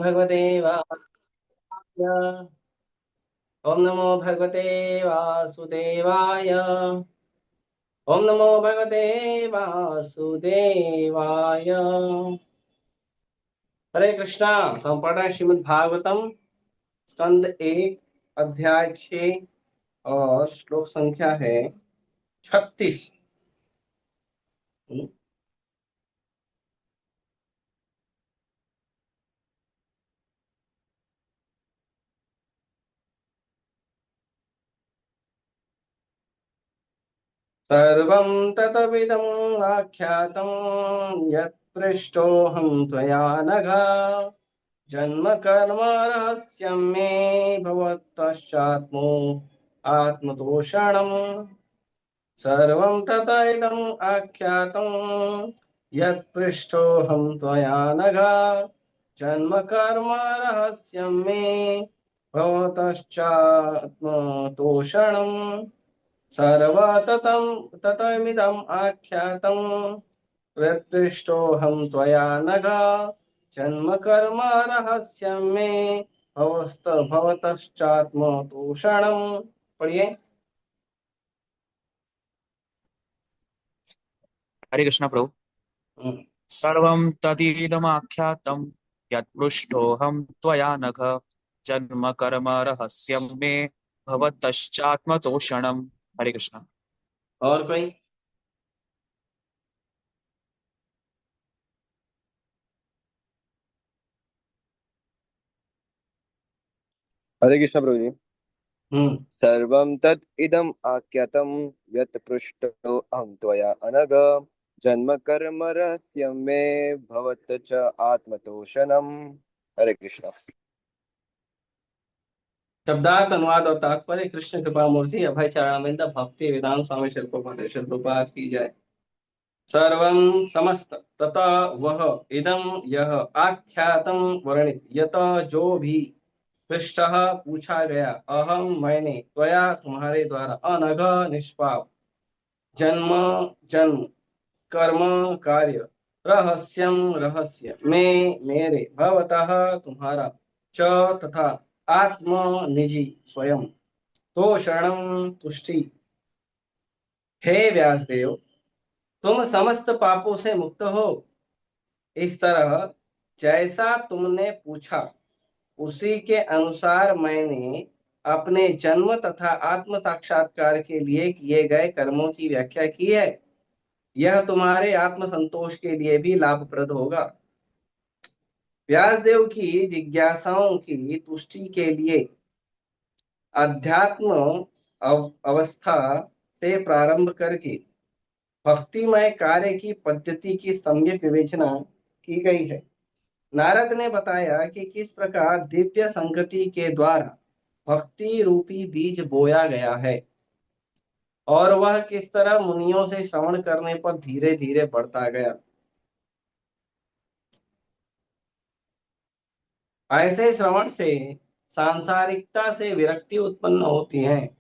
भगवते वासुदेवाय। ओम नमो भगवते वासुदेवाय। ओम नमो भगवते वासुदेवाय। हरे कृष्णा। हम पढ़ रहे हैं श्रीमद् भागवतम स्कंद 1 अध्याय 6 और श्लोक संख्या है 36। सर्वं ततविदम् आख्यातं यत् पृष्टोऽहं त्वया नघ। जन्म कर्म रहस्यं मे भवतश्चात्मो आत्मतोषणम्। सर्वं तत इदम् आख्यातं यत् पृष्टोऽहं त्वया नघ। जन्म कर्म रहस्यं मे भवतश्चात्मतोषणम्। सर्वततं ततमिदम् आख्यातं प्रत्युष्टोऽहं त्वया नघ। जन्म कर्म रहस्यं मे भवतश्चात्मतोषणम्। पढ़िए। हरे कृष्ण प्रभु। हम्म। सर्वं तदिदमाख्यातं यत्पृष्ठोऽहं त्वया नघ। जन्म कर्म रहस्यं मे भवतश्चात्मतोषणम्। हरे कृष्ण। और कोई? हरे कृष्ण प्रभु जी। हम्म। सर्वं तत् इदम् आख्यातं यत् पृष्टो अहं त्वया अनघ। जन्म कर्म रहस्यं मे भवत च आत्मतोषणम्। हरे कृष्ण। शब्दार्थ अनुवाद और तात्पर्य कृष्ण कृपा मूर्ति अभय चरणारविंद भक्ति वेदांत स्वामी शिल प्रभुपाद की जय। सर्वं समस्त तथा वह इदम यह आख्यातम वर्णित यत जो भी पृष्ठः पूछा गया अहम मैंने त्वया तुम्हारे द्वारा अनघ निष्पाप जन्म जन्म कर्म कार्य रहस्यम रहस्य में मेरे भवतः तुम्हारा च तथा आत्म निजी स्वयं तो शरणम तुष्टि। हे व्यासदेव, तुम समस्त पापों से मुक्त हो। इस तरह जैसा तुमने पूछा उसी के अनुसार मैंने अपने जन्म तथा आत्म साक्षात्कार के लिए किए गए कर्मों की व्याख्या की है। यह तुम्हारे आत्म संतोष के लिए भी लाभप्रद होगा। व्यासदेव की जिज्ञासाओं की तुष्टि के लिए अध्यात्म अवस्था से प्रारंभ करके भक्तिमय कार्य की पद्धति की सम्यक विवेचना की गई है। नारद ने बताया कि किस प्रकार दिव्य संगति के द्वारा भक्ति रूपी बीज बोया गया है और वह किस तरह मुनियों से श्रवण करने पर धीरे धीरे बढ़ता गया। ऐसे श्रवण से सांसारिकता से विरक्ति उत्पन्न होती है।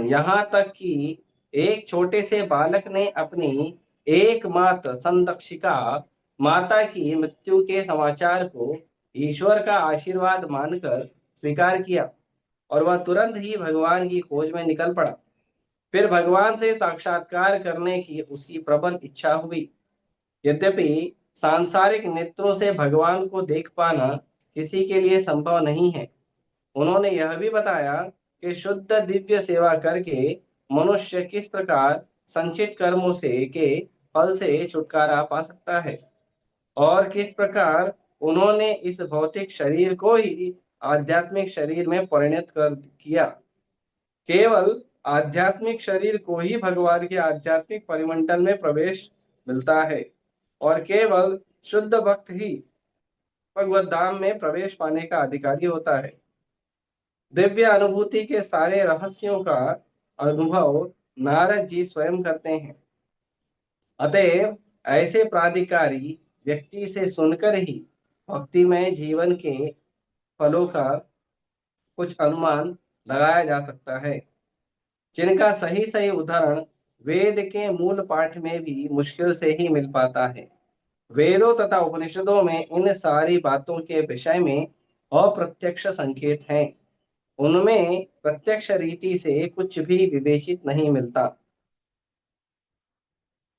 यहाँ तक कि एक छोटे से बालक ने अपनी एकमात्र संरक्षिका माता की मृत्यु के समाचार को ईश्वर का आशीर्वाद मानकर स्वीकार किया और वह तुरंत ही भगवान की खोज में निकल पड़ा। फिर भगवान से साक्षात्कार करने की उसकी प्रबल इच्छा हुई। यद्यपि सांसारिक नेत्रों से भगवान को देख पाना किसी के लिए संभव नहीं है, उन्होंने यह भी बताया कि शुद्ध दिव्य सेवा करके मनुष्य किस प्रकार संचित कर्मों से के फल से छुटकारा पा सकता है और किस प्रकार उन्होंने इस भौतिक शरीर को ही आध्यात्मिक शरीर में परिणत कर किया। केवल आध्यात्मिक शरीर को ही भगवान के आध्यात्मिक परिमंडल में प्रवेश मिलता है और केवल शुद्ध भक्त ही भगवत धाम में प्रवेश पाने का अधिकारी होता है। दिव्य अनुभूति के सारे रहस्यों का अनुभव नारद जी स्वयं करते हैं। अतएव ऐसे प्राधिकारी व्यक्ति से सुनकर ही भक्तिमय जीवन के फलों का कुछ अनुमान लगाया जा सकता है, जिनका सही सही उदाहरण वेद के मूल पाठ में भी मुश्किल से ही मिल पाता है। वेदों तथा उपनिषदों में इन सारी बातों के विषय में अप्रत्यक्ष संकेत हैं। उनमें प्रत्यक्ष रीति से कुछ भी विवेचित नहीं मिलता।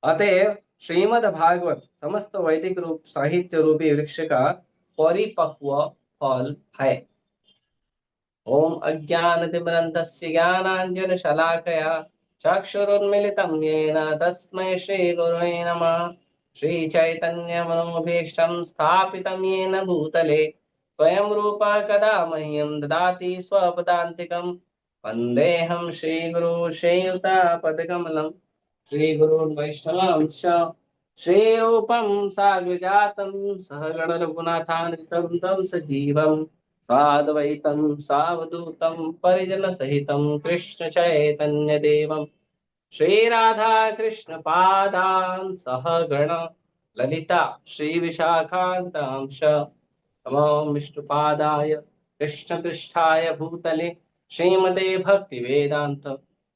अतएव श्रीमद् भागवत समस्त वैदिक रूप साहित्य रूपी वृक्ष का परिपक्व फल है। ओम अज्ञानतिमिरन्धस्य ज्ञानाञ्जनशलाकया चक्षुरुन्मिलितं येन तस्मै श्रीगुरुवे नमः। श्रीचैतन्यमनोभीष्टं स्थापितं येन भूतले स्वयं रूपः कदा मह्यं ददाति स्वपदान्तिकं। वन्देऽहं श्रीगुरो श्रीयुतापदकमलं श्रीगुरून् वैष्णवांश्च श्रीरूपं साग्रजातं सहगण रघुनाथान्वितं तं सजीवम् साद्वैतं सावधूतं परिजनसहितं कृष्ण चैतन्य देवं श्रीराधा कृष्ण पादान् सहगण ललिता श्रीविशाखान्तांश नमो विष्णुपादाय कृष्णपृष्ठाय भूतले श्रीमते भक्तिवेदान्त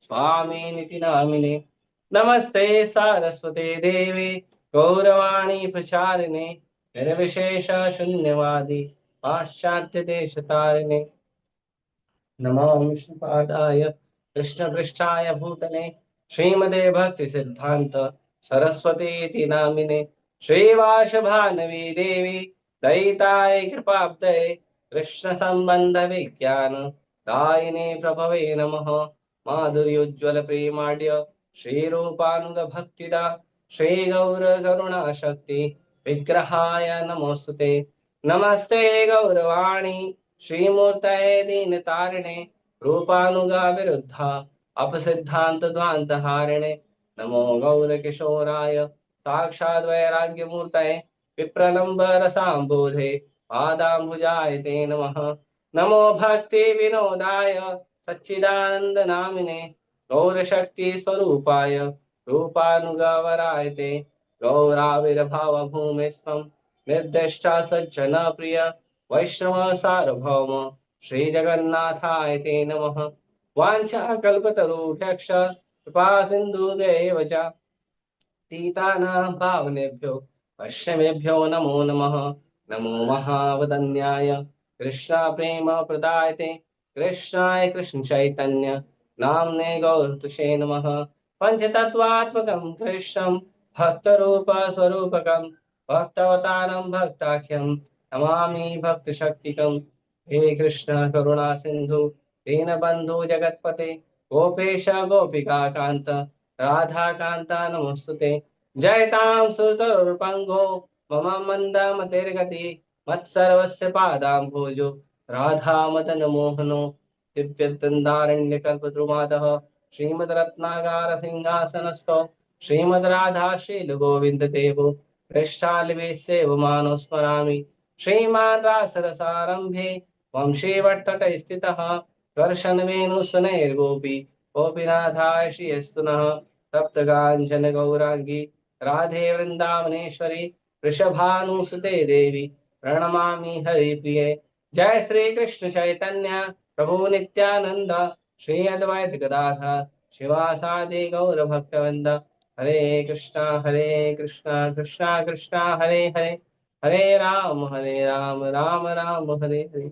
स्वामिनिति नामिने नमस्ते सारस्वते देवे गौरवाणी प्रचारिणे निर्विशेष शून्यवादी पाश्चात्य देश तारिणे नमो विष्णुपादाय कृष्णपृष्ठाय भूतले श्रीमते भक्ति सिद्धांत सरस्वती नामिने श्रीवासभानवी देवी दयिताय कृपाब्दये कृष्ण संबंध विज्ञान दायिने प्रभवे नमः। माधुर्योज्वल प्रेमाढ्य श्रीरूपानुग भक्तिदा श्री गौर करुणा शक्ति विग्रहाय नमोस्तुते। नमस्ते गौरवाणी श्रीमूर्तये दीनतारिणे रूपानुगा विरुद्धा अपसिद्धांत ध्वांत हारिणे नमो गौर किशोराय साक्षात् वैराग्यमूर्तये विप्रलंब रसाम्बोधे पादाम्बुजाय ते नमः। नमो भक्ति विनोदाय सच्चिदानंद नामिने गौर शक्ति स्वरूपाय रूपानुगवराय ते गौराविर्भाव भूमिस्त्वं निर्दिष्टा सज्जन प्रिय वैष्णव सार्वभौम श्री जगन्नाथाय ते नमः। वाञ्छा कल्पतरुभ्यश्च कृपा सिन्धुदेव च तीतानां पावनेभ्यो पश्चिमेभ्यो नमो नमः। नमो महावदन्याय कृष्णा प्रेम प्रदायते कृष्णाय कृष्ण चैतन्य नाम्ने गौरतुषे नमः। पंचतत्वात्मकं कृष्णं भक्तरूप स्वरूपकं भक्तवतारं भक्ताख्यं नमामि भक्तशक्तिकं। हे कृष्ण करुणा सिंधु दीनबंधु जगत्पते गोपेश गोपिका कांत राधा कांता नमोस्तुते। जयतां सुरतरुपंगो मम मंदमतिर्गति मत्सर्वस्य पादाम्भोजो राधा मदन मोहनो दिव्यदन्दारण्यकल्पद्रुमादः श्रीमद्रत्नागार सिंहासनस्थो श्रीमद् राधा शील गोविंद देवो पृष्ठालिवे सेवमानो स्मरामि। श्रीमान् रासरसारम्भे वंशीवट्टट स्थितः कर्षणवेणुसुनैर्गोपी गोपीनाथाय श्रीयस्तु नः। सप्तकाञ्चन गौरांगी राधे वृंदावनेश्वरी वृषभानुसुते देवी प्रणमामि हरिप्रिये। जय श्री कृष्ण चैतन्य प्रभु नित्यानंद श्री अद्वैत गदाधर शिवासादि गौर भक्तवृंद। हरे कृष्णा कृष्णा कृष्णा हरे हरे हरे राम राम राम हरे हरे।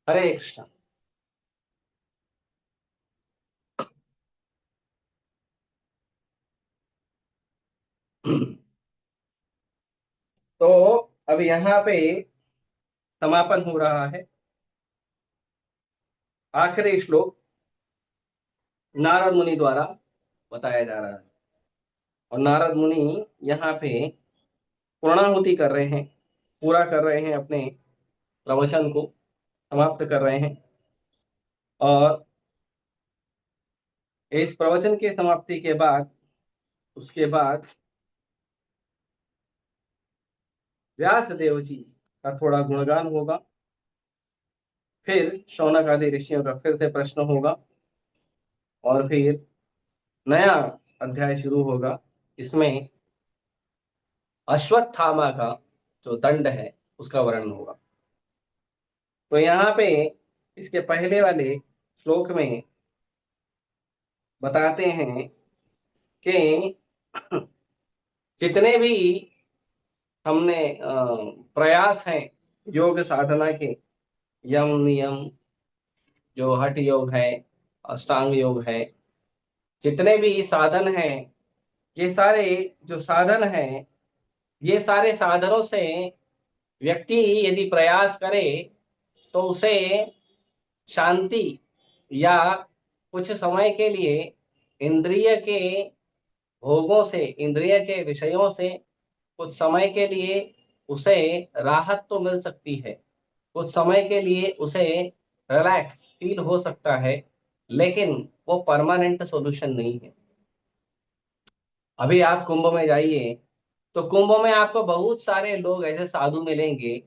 हरे कृष्णा। तो अब यहाँ पे समापन हो रहा है। आखिरी श्लोक नारद मुनि द्वारा बताया जा रहा है और नारद मुनि यहाँ पे पूर्णाहुति कर रहे हैं, पूरा कर रहे हैं, अपने प्रवचन को समाप्त कर रहे हैं। और इस प्रवचन की समाप्ति के बाद उसके बाद व्यास देव जी का थोड़ा गुणगान होगा, फिर शौनक आदि ऋषियों का फिर से प्रश्न होगा और फिर नया अध्याय शुरू होगा। इसमें अश्वत्थामा का जो दंड है उसका वर्णन होगा। तो यहाँ पे इसके पहले वाले श्लोक में बताते हैं कि जितने भी हमने प्रयास हैं योग साधना के, यम नियम, जो हठ योग है, अष्टांग योग है, जितने भी साधन हैं, ये सारे जो साधन हैं, ये सारे साधनों से व्यक्ति यदि प्रयास करे तो उसे शांति या कुछ समय के लिए इंद्रिय के भोगों से, इंद्रिय के विषयों से कुछ समय के लिए उसे राहत तो मिल सकती है, कुछ समय के लिए उसे रिलैक्स फील हो सकता है, लेकिन वो परमानेंट सॉल्यूशन नहीं है। अभी आप कुंभ में जाइए तो कुंभ में आपको बहुत सारे लोग ऐसे साधु मिलेंगे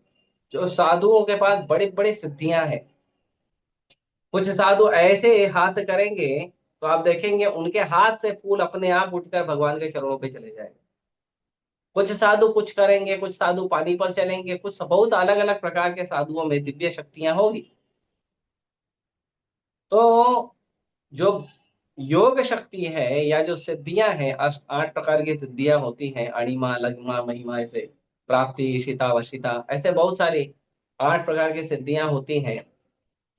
जो साधुओं के पास बड़ी बड़ी सिद्धियां हैं। कुछ साधु ऐसे हाथ करेंगे तो आप देखेंगे उनके हाथ से फूल अपने आप उठकर भगवान के चरणों पे चले जाएंगे। कुछ साधु कुछ करेंगे, कुछ साधु पानी पर चलेंगे, कुछ बहुत अलग अलग प्रकार के साधुओं में दिव्य शक्तियां होगी। तो जो योग शक्ति है या जो सिद्धियां हैं, 8 प्रकार की सिद्धियां होती हैं, अणिमा लघिमा महिमा, ऐसे प्राप्ति शिता वशिता, ऐसे बहुत सारी 8 प्रकार की सिद्धियां होती हैं।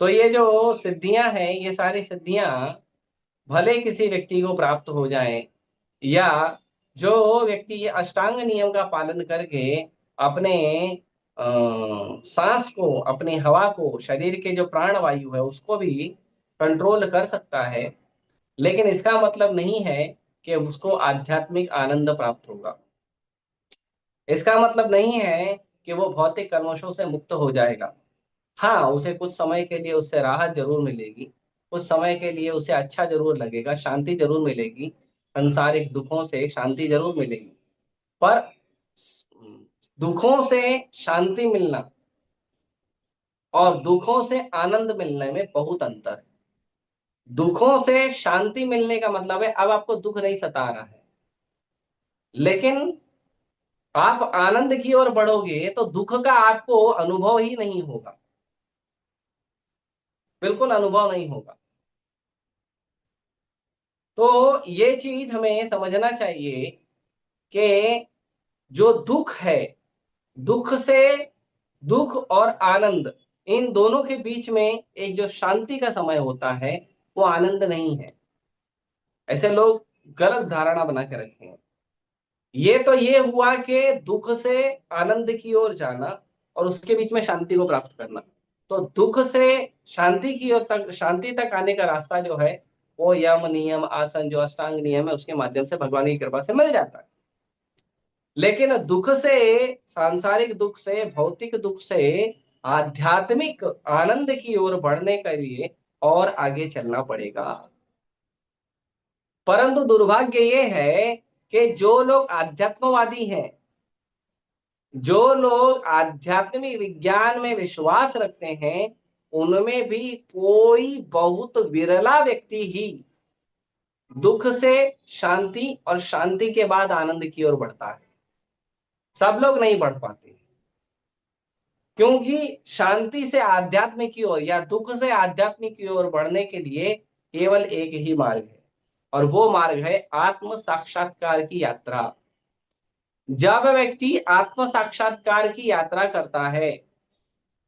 तो ये जो सिद्धियां हैं, ये सारी सिद्धियां भले किसी व्यक्ति को प्राप्त हो जाएं, या जो व्यक्ति ये अष्टांग नियम का पालन करके अपने सांस को, अपनी हवा को, शरीर के जो प्राण वायु है उसको भी कंट्रोल कर सकता है, लेकिन इसका मतलब नहीं है कि उसको आध्यात्मिक आनंद प्राप्त होगा। इसका मतलब नहीं है कि वो भौतिक कल्मशों से मुक्त हो जाएगा। हाँ, उसे कुछ समय के लिए उससे राहत जरूर मिलेगी, कुछ समय के लिए उसे अच्छा जरूर लगेगा, शांति जरूर मिलेगी, सांसारिक दुखों से शांति जरूर मिलेगी। पर दुखों से शांति मिलना और दुखों से आनंद मिलने में बहुत अंतर है। दुखों से शांति मिलने का मतलब है अब आपको दुख नहीं सता रहा है, लेकिन आप आनंद की ओर बढ़ोगे तो दुख का आपको अनुभव ही नहीं होगा, बिल्कुल अनुभव नहीं होगा। तो ये चीज हमें समझना चाहिए कि जो दुख है, दुख से, दुख और आनंद, इन दोनों के बीच में एक जो शांति का समय होता है वो आनंद नहीं है। ऐसे लोग गलत धारणा बना के रखे हैं। ये तो ये हुआ कि दुख से आनंद की ओर जाना और उसके बीच में शांति को प्राप्त करना। तो दुख से शांति की ओर तक, शांति तक आने का रास्ता जो है वो यम नियम आसन, जो अष्टांग नियम है, उसके माध्यम से भगवान की कृपा से मिल जाता है। लेकिन दुख से, सांसारिक दुख से, भौतिक दुख से आध्यात्मिक आनंद की ओर बढ़ने के लिए और आगे चलना पड़ेगा। परंतु दुर्भाग्य ये है कि जो लोग आध्यात्मवादी हैं, जो लोग आध्यात्मिक विज्ञान में विश्वास रखते हैं, उनमें भी कोई बहुत विरला व्यक्ति ही दुख से शांति और शांति के बाद आनंद की ओर बढ़ता है। सब लोग नहीं बढ़ पाते, क्योंकि शांति से आध्यात्म की ओर या दुख से आध्यात्म की ओर बढ़ने के लिए केवल एक ही मार्ग है, और वो मार्ग है आत्म साक्षात्कार की यात्रा। जब व्यक्ति आत्म साक्षात्कार की यात्रा करता है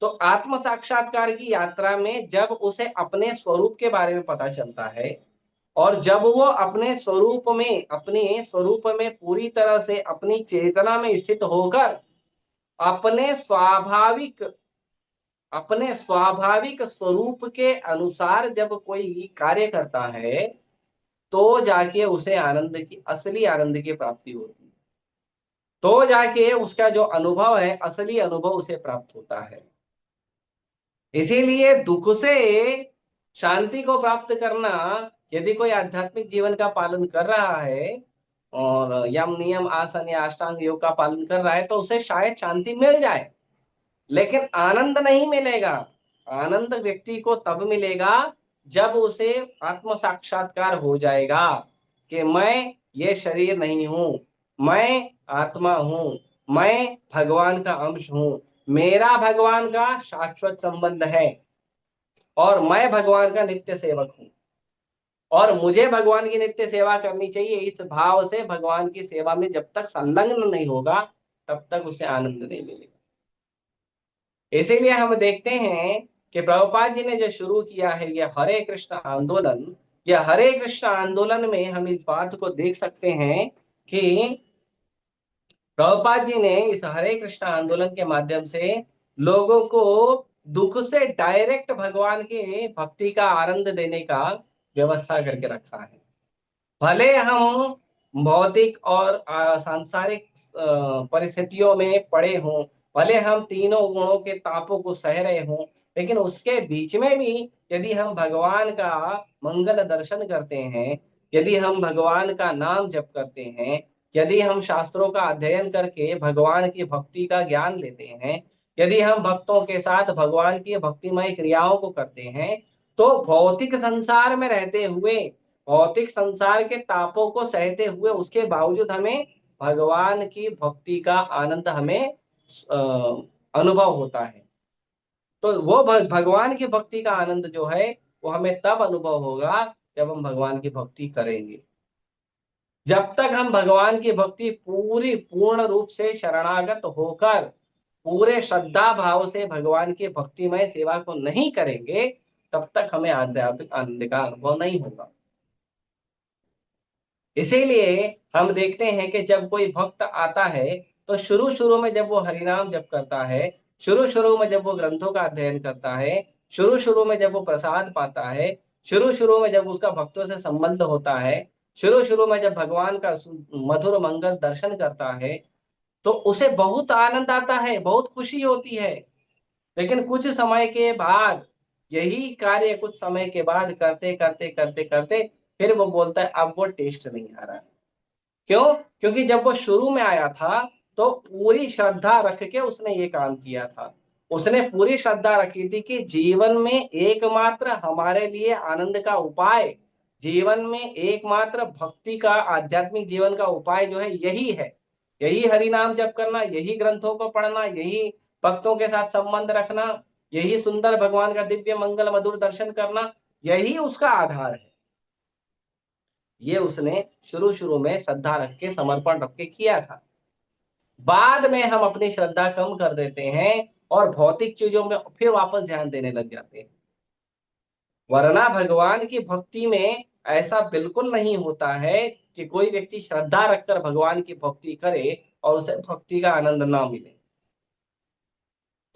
तो आत्म साक्षात्कार की यात्रा में जब उसे अपने स्वरूप के बारे में पता चलता है, और जब वो अपने स्वरूप में पूरी तरह से अपनी चेतना में स्थित होकर अपने स्वाभाविक अपने स्वाभाविक स्वरूप के अनुसार जब कोई कार्य करता है, तो जाके उसे आनंद की, असली आनंद की प्राप्ति होती है। तो जाके उसका जो अनुभव है, असली अनुभव उसे प्राप्त होता है। इसीलिए दुख से शांति को प्राप्त करना, यदि कोई आध्यात्मिक जीवन का पालन कर रहा है और यम नियम आसन या अष्टांग योग का पालन कर रहा है, तो उसे शायद शांति मिल जाए, लेकिन आनंद नहीं मिलेगा। आनंद व्यक्ति को तब मिलेगा जब उसे आत्म साक्षात्कार हो जाएगा कि मैं ये शरीर नहीं हूं, मैं आत्मा हूं, मैं भगवान का अंश हूं, मेरा भगवान का शाश्वत संबंध है और मैं भगवान का नित्य सेवक हूं। और मुझे भगवान की नित्य सेवा करनी चाहिए, इस भाव से भगवान की सेवा में जब तक संलग्न नहीं होगा तब तक उसे आनंद नहीं मिलेगा। इसीलिए हम देखते हैं कि प्रभुपाद जी ने जो शुरू किया है ये हरे कृष्ण आंदोलन, ये हरे कृष्ण आंदोलन में हम इस बात को देख सकते हैं कि प्रभुपाद जी ने इस हरे कृष्ण आंदोलन के माध्यम से लोगों को दुख से डायरेक्ट भगवान के भक्ति का आनंद देने का व्यवस्था करके रखा है। भले हम भौतिक और सांसारिक परिस्थितियों में पड़े हों, भले हम तीनों गुणों के तापों को सह रहे हों, लेकिन उसके बीच में भी यदि हम भगवान का मंगल दर्शन करते हैं, यदि हम भगवान का नाम जप करते हैं, यदि हम शास्त्रों का अध्ययन करके भगवान की भक्ति का ज्ञान लेते हैं, यदि हम भक्तों के साथ भगवान की भक्तिमय क्रियाओं को करते हैं, तो भौतिक संसार में रहते हुए, भौतिक संसार के तापों को सहते हुए, उसके बावजूद हमें भगवान की भक्ति का आनंद हमें अनुभव होता है। तो वो भगवान की भक्ति का आनंद जो है वो हमें तब अनुभव होगा जब हम भगवान की भक्ति करेंगे। जब तक हम भगवान की भक्ति पूरी पूर्ण रूप से शरणागत होकर पूरे श्रद्धा भाव से भगवान की भक्तिमय सेवा को नहीं करेंगे, तब तक हमें आध्यात्मिक आनंद का अनुभव नहीं होगा। इसीलिए हम देखते हैं कि जब कोई भक्त आता है तो शुरू शुरू में जब वो हरिनाम जप करता है, शुरू शुरू में जब वो ग्रंथों का अध्ययन करता है, शुरू शुरू में जब वो प्रसाद पाता है, शुरू शुरू में जब उसका भक्तों से संबंध होता है, शुरू शुरू में जब भगवान का मधुर मंगल दर्शन करता है, तो उसे बहुत आनंद आता है, बहुत खुशी होती है। लेकिन कुछ समय के बाद, यही कार्य कुछ समय के बाद करते करते करते करते फिर वो बोलता है अब वो टेस्ट नहीं आ रहा। क्यों? क्योंकि जब वो शुरू में आया था तो पूरी श्रद्धा रख के उसने ये काम किया था। उसने पूरी श्रद्धा रखी थी कि जीवन में एकमात्र हमारे लिए आनंद का उपाय, जीवन में एकमात्र भक्ति का, आध्यात्मिक जीवन का उपाय जो है यही है। यही हरि नाम जप करना, यही ग्रंथों को पढ़ना, यही भक्तों के साथ संबंध रखना, यही सुंदर भगवान का दिव्य मंगल मधुर दर्शन करना, यही उसका आधार है। ये उसने शुरू शुरू में श्रद्धा रख के, समर्पण रख के किया था। बाद में हम अपनी श्रद्धा कम कर देते हैं और भौतिक चीजों में फिर वापस ध्यान देने लग जाते हैं। वरना भगवान की भक्ति में ऐसा बिल्कुल नहीं होता है कि कोई व्यक्ति श्रद्धा रखकर भगवान की भक्ति करे और उसे भक्ति का आनंद ना मिले।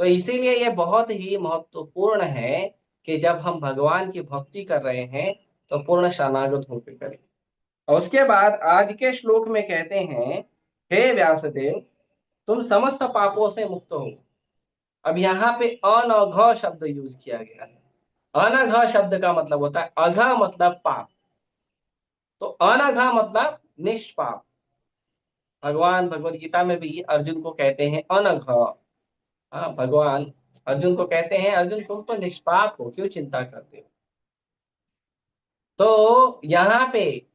तो इसीलिए यह बहुत ही महत्वपूर्ण है कि जब हम भगवान की भक्ति कर रहे हैं तो पूर्ण शरणागत होकर करें। और उसके बाद आज के श्लोक में कहते हैं, हे व्यासदेव, तुम समस्त पापों से मुक्त हो। अब यहाँ पे अनघ शब्द यूज किया गया है। अनघ शब्द का मतलब होता है अघ मतलब पाप, तो अनघ मतलब निष्पाप। भगवान भगवत गीता में भी अर्जुन को कहते हैं अनघ। हाँ, भगवान अर्जुन को कहते हैं, अर्जुन तुम तो निष्पाप हो, क्यों चिंता करते हो। तो यहाँ पे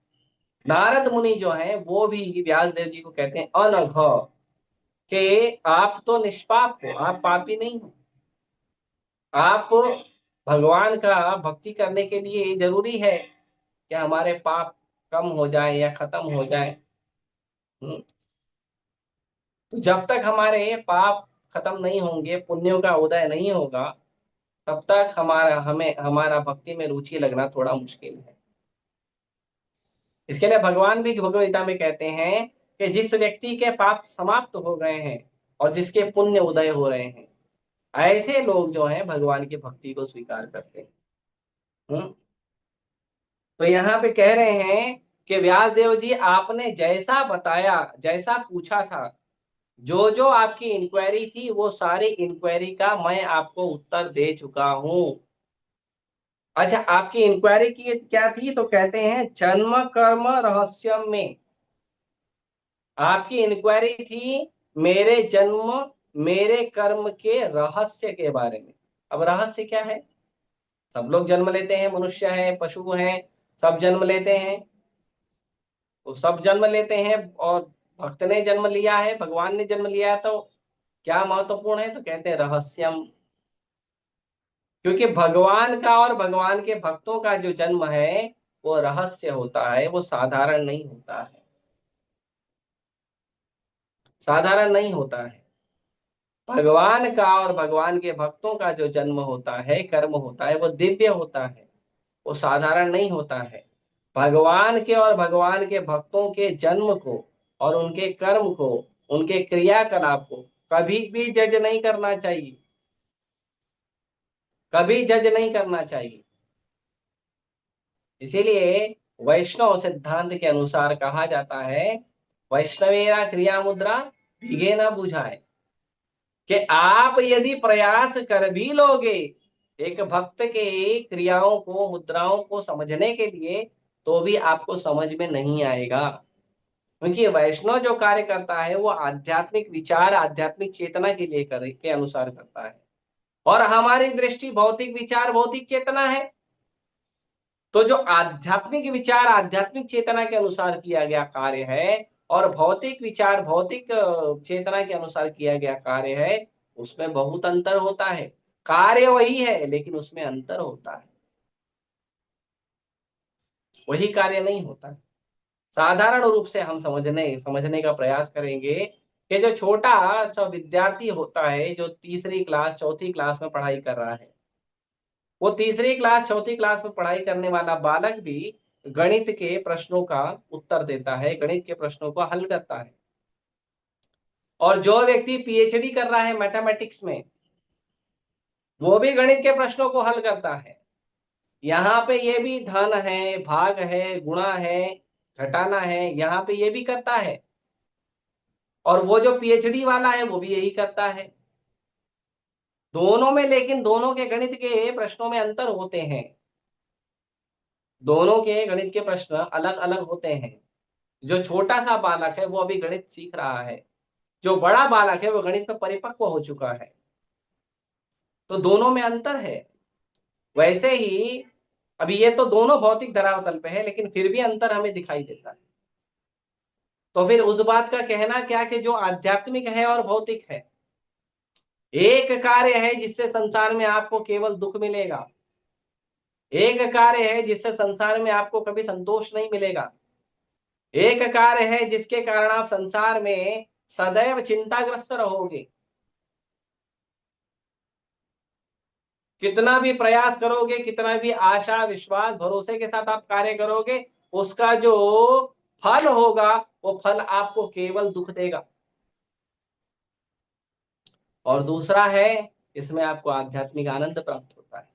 नारद मुनि जो है वो भी व्यास देव जी को कहते हैं अनघ, कि आप तो निष्पाप हो, आप पापी नहीं हो। आप, भगवान का भक्ति करने के लिए जरूरी है कि हमारे पाप कम हो जाए या खत्म हो जाए। तो जब तक हमारे पाप खत्म नहीं होंगे, पुण्यों का उदय नहीं होगा, तब तक हमारा भक्ति में रुचि लगना थोड़ा मुश्किल है। इसके लिए भगवान भी भगवद गीता में कहते हैं कि जिस व्यक्ति के पाप समाप्त हो गए हैं और जिसके पुण्य उदय हो रहे हैं, ऐसे लोग जो हैं भगवान की भक्ति को स्वीकार करते हैं। हम्म। तो यहाँ पे कह रहे हैं कि व्यास देव जी, आपने जैसा बताया, जैसा पूछा था, जो जो आपकी इंक्वायरी थी, वो सारी इंक्वायरी का मैं आपको उत्तर दे चुका हूं। अच्छा, आपकी इंक्वायरी की क्या थी? तो कहते हैं जन्म कर्म रहस्यम में आपकी इंक्वायरी थी मेरे जन्म मेरे कर्म के रहस्य के बारे में। अब रहस्य क्या है? सब लोग जन्म लेते हैं, मनुष्य है, पशु हैं, सब जन्म लेते हैं। तो सब जन्म लेते हैं और भक्त ने जन्म लिया है, भगवान ने जन्म लिया है, तो क्या महत्वपूर्ण है? तो कहते हैं रहस्यम। क्योंकि भगवान का और भगवान के भक्तों का जो जन्म है वो रहस्य होता है, वो साधारण नहीं होता है, साधारण नहीं होता है। भगवान का और भगवान के भक्तों का जो जन्म होता है, कर्म होता है, वो दिव्य होता है, वो साधारण नहीं होता है। भगवान के और भगवान के भक्तों के जन्म को और उनके कर्म को, उनके क्रियाकलाप को कभी भी जज नहीं करना चाहिए, कभी जज नहीं करना चाहिए। इसीलिए वैष्णव सिद्धांत के अनुसार कहा जाता है, वैष्णवेरा क्रिया मुद्रा भीगे न बुझाए, कि आप यदि प्रयास कर भी लोगे एक भक्त के क्रियाओं को, मुद्राओं को समझने के लिए, तो भी आपको समझ में नहीं आएगा। क्योंकि वैष्णव जो कार्य करता है वो आध्यात्मिक विचार, आध्यात्मिक चेतना के लिए के अनुसार करता है, और हमारी दृष्टि भौतिक विचार, भौतिक चेतना है। तो जो आध्यात्मिक विचार, आध्यात्मिक चेतना के अनुसार किया गया कार्य है, और भौतिक विचार, भौतिक चेतना के अनुसार किया गया कार्य है, उसमें बहुत अंतर होता है। कार्य वही है लेकिन उसमें अंतर होता है, वही कार्य नहीं होता है। साधारण रूप से हम समझने का प्रयास करेंगे कि जो छोटा सा विद्यार्थी होता है, जो तीसरी क्लास, चौथी क्लास में पढ़ाई कर रहा है, वो तीसरी क्लास, चौथी क्लास में पढ़ाई करने वाला बालक भी गणित के प्रश्नों का उत्तर देता है, गणित के प्रश्नों को हल करता है। और जो व्यक्ति पीएचडी कर रहा है मैथमेटिक्स में, वो भी गणित के प्रश्नों को हल करता है। यहाँ पे ये भी धन है, भाग है, गुणा है, घटाना है, यहाँ पे ये भी करता है। और वो जो पीएचडी वाला है वो भी यही करता है। दोनों में, लेकिन दोनों के गणित के प्रश्नों में अंतर होते हैं, दोनों के गणित के प्रश्न अलग अलग होते हैं। जो छोटा सा बालक है वो अभी गणित सीख रहा है, जो बड़ा बालक है वो गणित में परिपक्व हो चुका है। तो दोनों में अंतर है। वैसे ही अभी ये तो दोनों भौतिक धरातल पे है, लेकिन फिर भी अंतर हमें दिखाई देता है। तो फिर उस बात का कहना क्या कि जो आध्यात्मिक है और भौतिक है, एक कार्य है जिससे संसार में आपको केवल दुख मिलेगा, एक कार्य है जिससे संसार में आपको कभी संतोष नहीं मिलेगा, एक कार्य है जिसके कारण आप संसार में सदैव चिंताग्रस्त रहोगे। कितना भी प्रयास करोगे, कितना भी आशा, विश्वास, भरोसे के साथ आप कार्य करोगे, उसका जो फल होगा वो फल आपको केवल दुख देगा। और दूसरा है, इसमें आपको आध्यात्मिक आनंद प्राप्त होता है,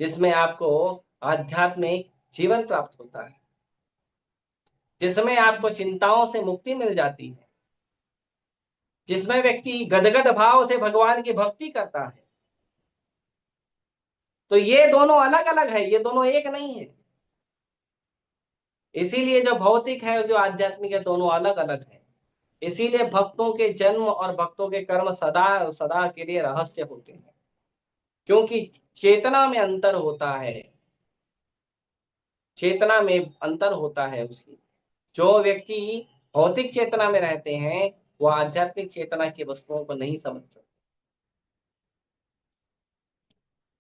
जिसमें आपको आध्यात्मिक जीवन प्राप्त होता है, जिसमें आपको चिंताओं से मुक्ति मिल जाती है, जिसमें व्यक्ति गदगद भाव से भगवान की भक्ति करता है। तो ये दोनों अलग अलग है, ये दोनों एक नहीं है। इसीलिए जो भौतिक है और जो आध्यात्मिक है, दोनों अलग अलग है। इसीलिए भक्तों के जन्म और भक्तों के कर्म सदा सदा के लिए रहस्य होते हैं, क्योंकि चेतना में अंतर होता है, चेतना में अंतर होता है उसकी। जो व्यक्ति भौतिक चेतना में रहते हैं वो आध्यात्मिक चेतना की वस्तुओं को नहीं समझ सकते।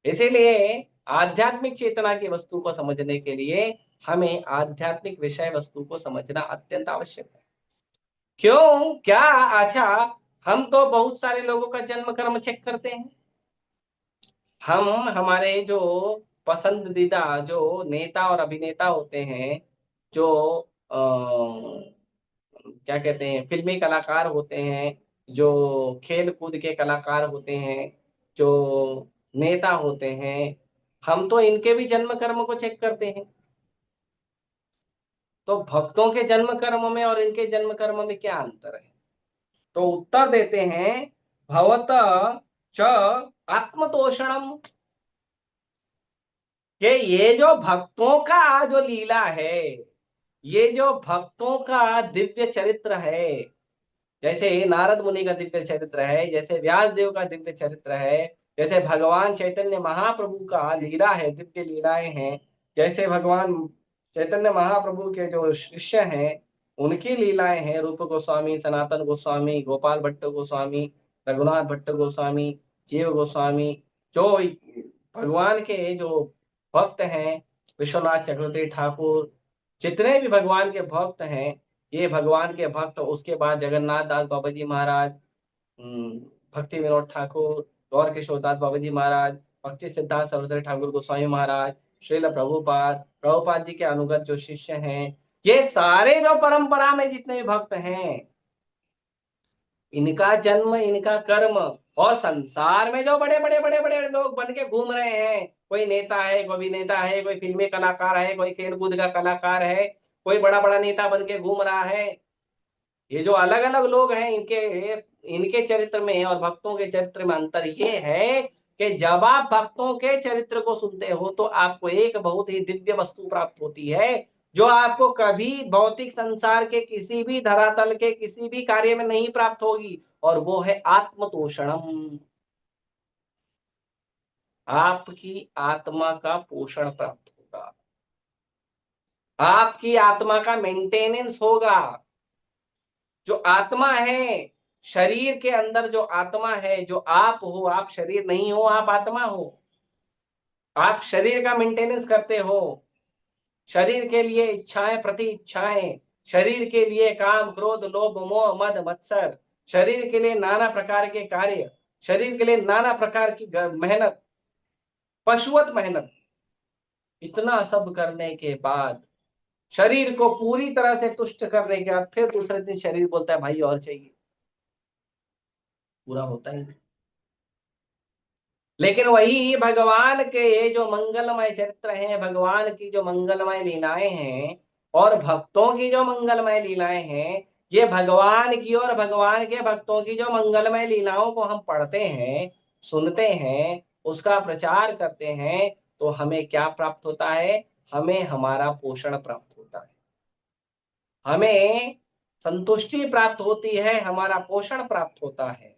इसीलिए आध्यात्मिक चेतना की वस्तु को समझने के लिए हमें आध्यात्मिक विषय वस्तु को समझना अत्यंत आवश्यक है। क्यों, क्या? अच्छा, हम तो बहुत सारे लोगों का जन्म कर्म चेक करते हैं। हम, हमारे जो पसंदीदा जो नेता और अभिनेता होते हैं, जो क्या कहते हैं, फिल्मी कलाकार होते हैं, जो खेल कूद के कलाकार होते हैं, जो नेता होते हैं, हम तो इनके भी जन्म कर्म को चेक करते हैं। तो भक्तों के जन्म कर्म में और इनके जन्म कर्म में क्या अंतर है? तो उत्तर देते हैं, भवत च आत्मतोषणम, कि ये जो भक्तों का जो लीला है, ये जो भक्तों का दिव्य चरित्र है, जैसे नारद मुनि का दिव्य चरित्र है, जैसे व्यास देव का दिव्य चरित्र है, जैसे भगवान चैतन्य महाप्रभु का लीला है, दिव्य लीलाएं हैं, जैसे भगवान चैतन्य महाप्रभु के जो शिष्य हैं उनकी लीलाएं हैं, रूप गोस्वामी, सनातन गोस्वामी, गोपाल भट्ट गोस्वामी, रघुनाथ भट्ट गोस्वामी, जीव गोस्वामी, जो भगवान के जो भक्त हैं, विश्वनाथ चक्रवर्ती ठाकुर, जितने भी भगवान के भक्त हैं, ये भगवान के भक्त। उसके बाद जगन्नाथ दास बाबा जी महाराज, हम्म, भक्ति विनोद ठाकुर, गौर किशोर दास बाबा जी महाराज, भक्ति सिद्धांत सरस्वती ठाकुर गोस्वामी महाराज, श्रील प्रभुपाद, प्रभुपाद जी के अनुगत जो शिष्य हैं, ये सारे जो परंपरा में जितने भी भक्त हैं, इनका जन्म, इनका कर्म, और संसार में जो बड़े बड़े बड़े बड़े लोग बन के घूम रहे हैं, कोई नेता है, कोई अभिनेता है, कोई फिल्मी कलाकार है, कोई खेल कूद का कलाकार है, कोई बड़ा बड़ा नेता बन के घूम रहा है, ये जो अलग अलग लोग हैं, इनके इनके चरित्र में और भक्तों के चरित्र में अंतर ये है कि जब आप भक्तों के चरित्र को सुनते हो तो आपको एक बहुत ही दिव्य वस्तु प्राप्त होती है, जो आपको कभी भौतिक संसार के किसी भी धरातल के किसी भी कार्य में नहीं प्राप्त होगी, और वो है आत्मतोषणम। आपकी आत्मा का पोषण प्राप्त होगा, आपकी आत्मा का मेंटेनेंस होगा। जो आत्मा है, शरीर के अंदर जो आत्मा है, जो आप हो, आप शरीर नहीं हो, आप आत्मा हो। आप शरीर का मेंटेनेंस करते हो, शरीर के लिए इच्छाएं प्रति इच्छाएं, शरीर के लिए काम क्रोध लोभ मोह मद मत्सर, शरीर के लिए नाना प्रकार के कार्य, शरीर के लिए नाना प्रकार की मेहनत, पशुवत मेहनत। इतना सब करने के बाद, शरीर को पूरी तरह से तुष्ट करने के बाद, फिर दूसरे दिन शरीर बोलता है भाई और चाहिए, पूरा होता ही नहीं। लेकिन वही भगवान के ये जो मंगलमय चरित्र हैं, भगवान की जो मंगलमय लीलाएं हैं, और भक्तों की जो मंगलमय लीलाएं हैं, ये भगवान की और भगवान के भक्तों की जो मंगलमय लीलाओं को हम पढ़ते हैं, सुनते हैं, उसका प्रचार करते हैं, तो हमें क्या प्राप्त होता है? हमें हमारा पोषण प्राप्त होता है, हमें संतुष्टि प्राप्त होती है, हमारा पोषण प्राप्त होता है।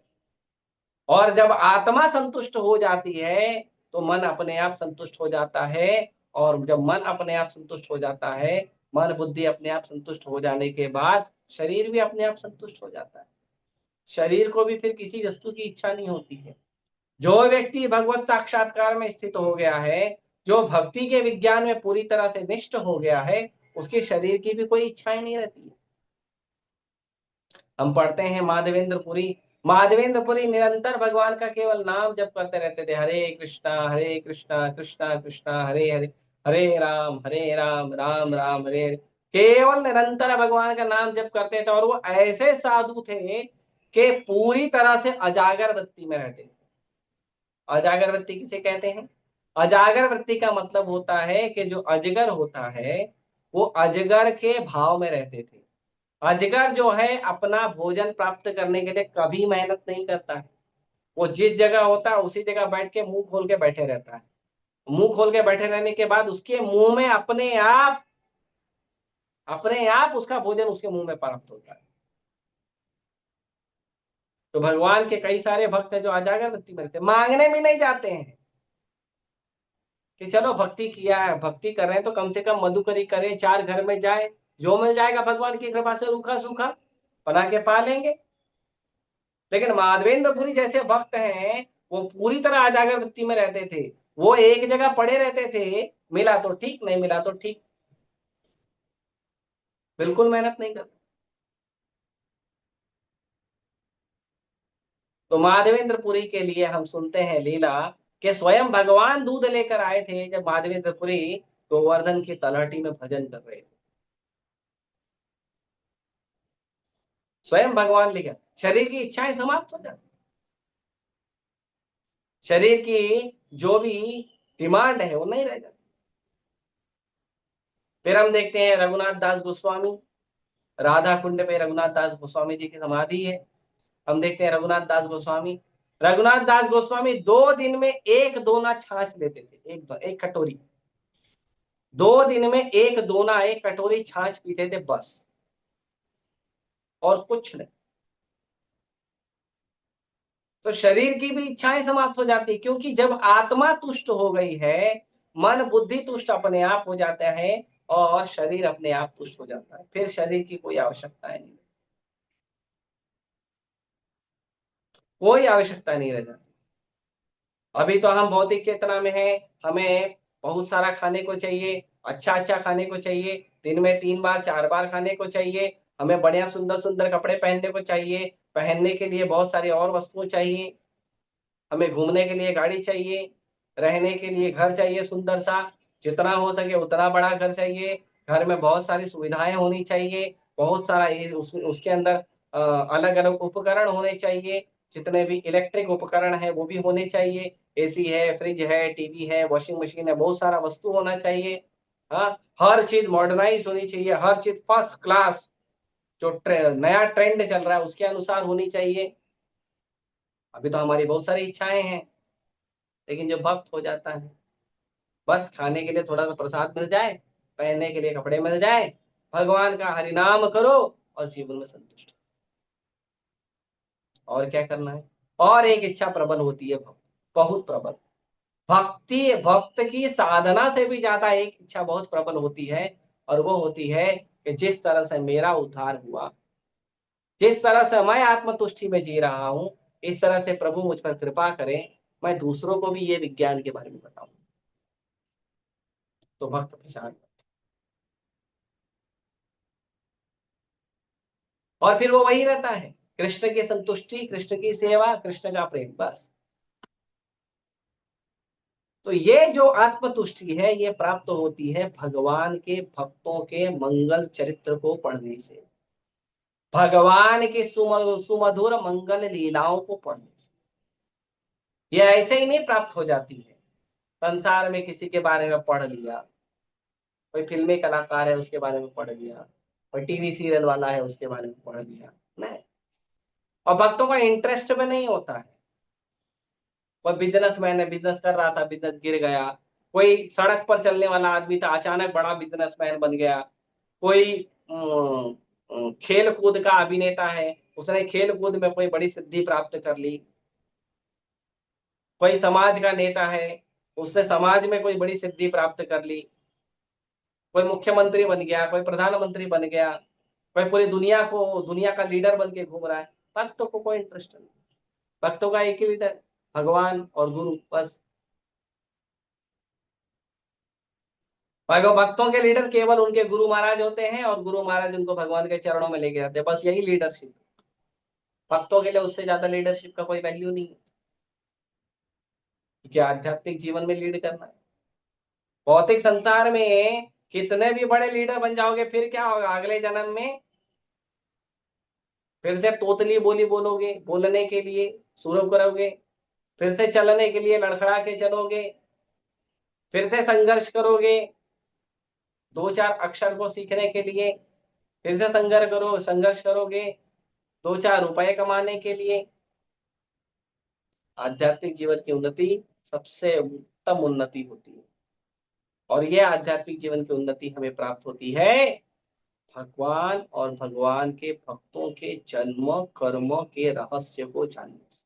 और जब आत्मा संतुष्ट हो जाती है तो मन अपने आप संतुष्ट हो जाता है, और जब मन अपने आप संतुष्ट हो जाता है, मन बुद्धि अपने आप संतुष्ट हो जाने के बाद शरीर भी अपने आप संतुष्ट हो जाता है। शरीर को भी फिर किसी वस्तु की इच्छा नहीं होती है। जो व्यक्ति भगवत साक्षात्कार में स्थित हो गया है, जो भक्ति के विज्ञान में पूरी तरह से निष्ठ हो गया है, उसके शरीर की भी कोई इच्छाएं नहीं रहती है। हम पढ़ते हैं माधवेंद्रपुरी, माधवेंद्रपुरी निरंतर भगवान का केवल नाम जप करते रहते थे, हरे कृष्णा कृष्णा कृष्णा हरे हरे, हरे राम राम हरे हरे। केवल निरंतर भगवान का नाम जप करते थे, और वो ऐसे साधु थे कि पूरी तरह से अजागर वृत्ति में रहते थे। अजागर वृत्ति किसे कहते हैं? अजागर वृत्ति का मतलब होता है कि जो अजगर होता है, वो अजगर के भाव में रहते थे। अजगर जो है अपना भोजन प्राप्त करने के लिए कभी मेहनत नहीं करता है, वो जिस जगह होता है उसी जगह बैठ के मुंह खोल के बैठे रहता है। मुंह खोल के बैठे रहने के बाद उसके मुंह में अपने आप उसका भोजन उसके मुंह में प्राप्त होता है। तो भगवान के कई सारे भक्त हैं जो अजागर वृत्ति में रहते हैं, मांगने भी नहीं जाते हैं कि चलो भक्ति किया है, भक्ति कर रहे हैं तो कम से कम मधुकरी करें, चार घर में जाए, जो मिल जाएगा भगवान की कृपा से रूखा सूखा बना के पा लेंगे। लेकिन माधवेंद्रपुरी जैसे भक्त हैं, वो पूरी तरह अजागर वृत्ति में रहते थे। वो एक जगह पड़े रहते थे, मिला तो ठीक, नहीं मिला तो ठीक, बिल्कुल मेहनत नहीं करते। तो माधवेंद्रपुरी के लिए हम सुनते हैं लीला कि स्वयं भगवान दूध लेकर आए थे जब माधवेंद्रपुरी गोवर्धन की तलहटी में भजन कर रहे थे। स्वयं भगवान लेकर, शरीर की इच्छाएं समाप्त हो जाती, शरीर की जो भी डिमांड है वो नहीं रह जाती। फिर हम देखते हैं रघुनाथ दास गोस्वामी, राधा कुंड में रघुनाथ दास गोस्वामी जी की समाधि है। हम देखते हैं रघुनाथ दास गोस्वामी 2 दिन में एक दोना छाछ लेते थे, एक कटोरी, 2 दिन में एक दोना, एक कटोरी छाछ पीते थे बस, और कुछ नहीं। तो शरीर की भी इच्छाएं समाप्त हो जाती है, क्योंकि जब आत्मा तुष्ट हो गई है, मन बुद्धि तुष्ट अपने आप हो जाता है, और शरीर अपने आप तुष्ट हो जाता है, फिर शरीर की कोई आवश्यकता नहीं, कोई आवश्यकता नहीं रह जाती। अभी तो हम भौतिक चेतना में हैं, हमें बहुत सारा खाने को चाहिए, अच्छा अच्छा खाने को चाहिए, दिन में 3 बार 4 बार खाने को चाहिए, हमें बढ़िया सुंदर सुंदर कपड़े पहनने को चाहिए, पहनने के लिए बहुत सारी और वस्तुएं चाहिए, हमें घूमने के लिए गाड़ी चाहिए, रहने के लिए घर चाहिए सुंदर सा, जितना हो सके उतना बड़ा घर चाहिए, घर में बहुत सारी सुविधाएं होनी चाहिए, बहुत सारा उसके अंदर अलग अलग उपकरण होने चाहिए, जितने भी इलेक्ट्रिक उपकरण है वो भी होने चाहिए, एसी है, फ्रिज है, टीवी है, वॉशिंग मशीन है, बहुत सारा वस्तु होना चाहिए। हाँ, हर चीज मॉडर्नाइज होनी चाहिए, हर चीज फर्स्ट क्लास, जो नया ट्रेंड चल रहा है उसके अनुसार होनी चाहिए। अभी तो हमारी बहुत सारी इच्छाएं हैं, लेकिन जो वक्त हो जाता है, बस खाने के लिए थोड़ा सा प्रसाद मिल जाए, पहनने के लिए कपड़े मिल जाए, भगवान का हरिनाम करो और जीवन में संतुष्ट। और क्या करना है? और एक इच्छा प्रबल होती है, बहुत प्रबल। भक्ति, भक्त की साधना से भी ज्यादा एक इच्छा बहुत प्रबल होती है, और वो होती है कि जिस तरह से मेरा उद्धार हुआ, जिस तरह से मैं आत्मतुष्टि में जी रहा हूं, इस तरह से प्रभु मुझ पर कृपा करें, मैं दूसरों को भी ये विज्ञान के बारे में बताऊं। तो भक्त पहचान, और फिर वो वही रहता है, कृष्ण की संतुष्टि, कृष्ण की सेवा, कृष्ण का प्रेम, बस। तो ये जो आत्मतुष्टि है, ये प्राप्त होती है भगवान के भक्तों के मंगल चरित्र को पढ़ने से, भगवान के सुमधुर मंगल लीलाओं को पढ़ने से। ये ऐसे ही नहीं प्राप्त हो जाती है, संसार में किसी के बारे में पढ़ लिया, कोई फिल्मी कलाकार है उसके बारे में पढ़ लिया, कोई टीवी सीरियल वाला है उसके बारे में पढ़ लिया, नहीं। और भक्तों का इंटरेस्ट में नहीं होता है। कोई बिजनेसमैन है, बिजनेस कर रहा था, बिजनेस गिर गया, कोई सड़क पर चलने वाला आदमी था, अचानक बड़ा बिजनेसमैन बन गया, कोई खेल कूद का अभिनेता है, उसने खेल कूद में कोई बड़ी सिद्धि प्राप्त कर ली, कोई समाज का नेता है, उसने समाज में कोई बड़ी सिद्धि प्राप्त कर ली, कोई मुख्यमंत्री बन गया, कोई प्रधानमंत्री बन गया, कोई पूरी दुनिया का लीडर बन के घूम रहा है। भक्तों को कोई इंटरेस्ट नहीं, भक्तों का एक ही लीडर, भगवान और गुरु, बस। भक्तों के लीडर केवल उनके गुरु महाराज होते हैं, और गुरु महाराज उनको भगवान के चरणों में लेके जाते हैं, बस यही लीडरशिप। भक्तों के लिए उससे ज्यादा लीडरशिप का कोई वैल्यू नहीं है, क्योंकि आध्यात्मिक जीवन में लीड करना है। भौतिक संसार में कितने भी बड़े लीडर बन जाओगे, फिर क्या होगा? अगले जन्म में फिर से तोतली बोली बोलोगे, बोलने के लिए शुरू करोगे, फिर से चलने के लिए लड़खड़ा के चलोगे, फिर से संघर्ष करोगे 2-4 अक्षर को सीखने के लिए, फिर से संघर्ष करोगे 2-4 रुपए कमाने के लिए। आध्यात्मिक जीवन की उन्नति सबसे उत्तम उन्नति होती है, और यह आध्यात्मिक जीवन की उन्नति हमें प्राप्त होती है भगवान और भगवान के भक्तों के जन्म कर्म के रहस्य को जानने से।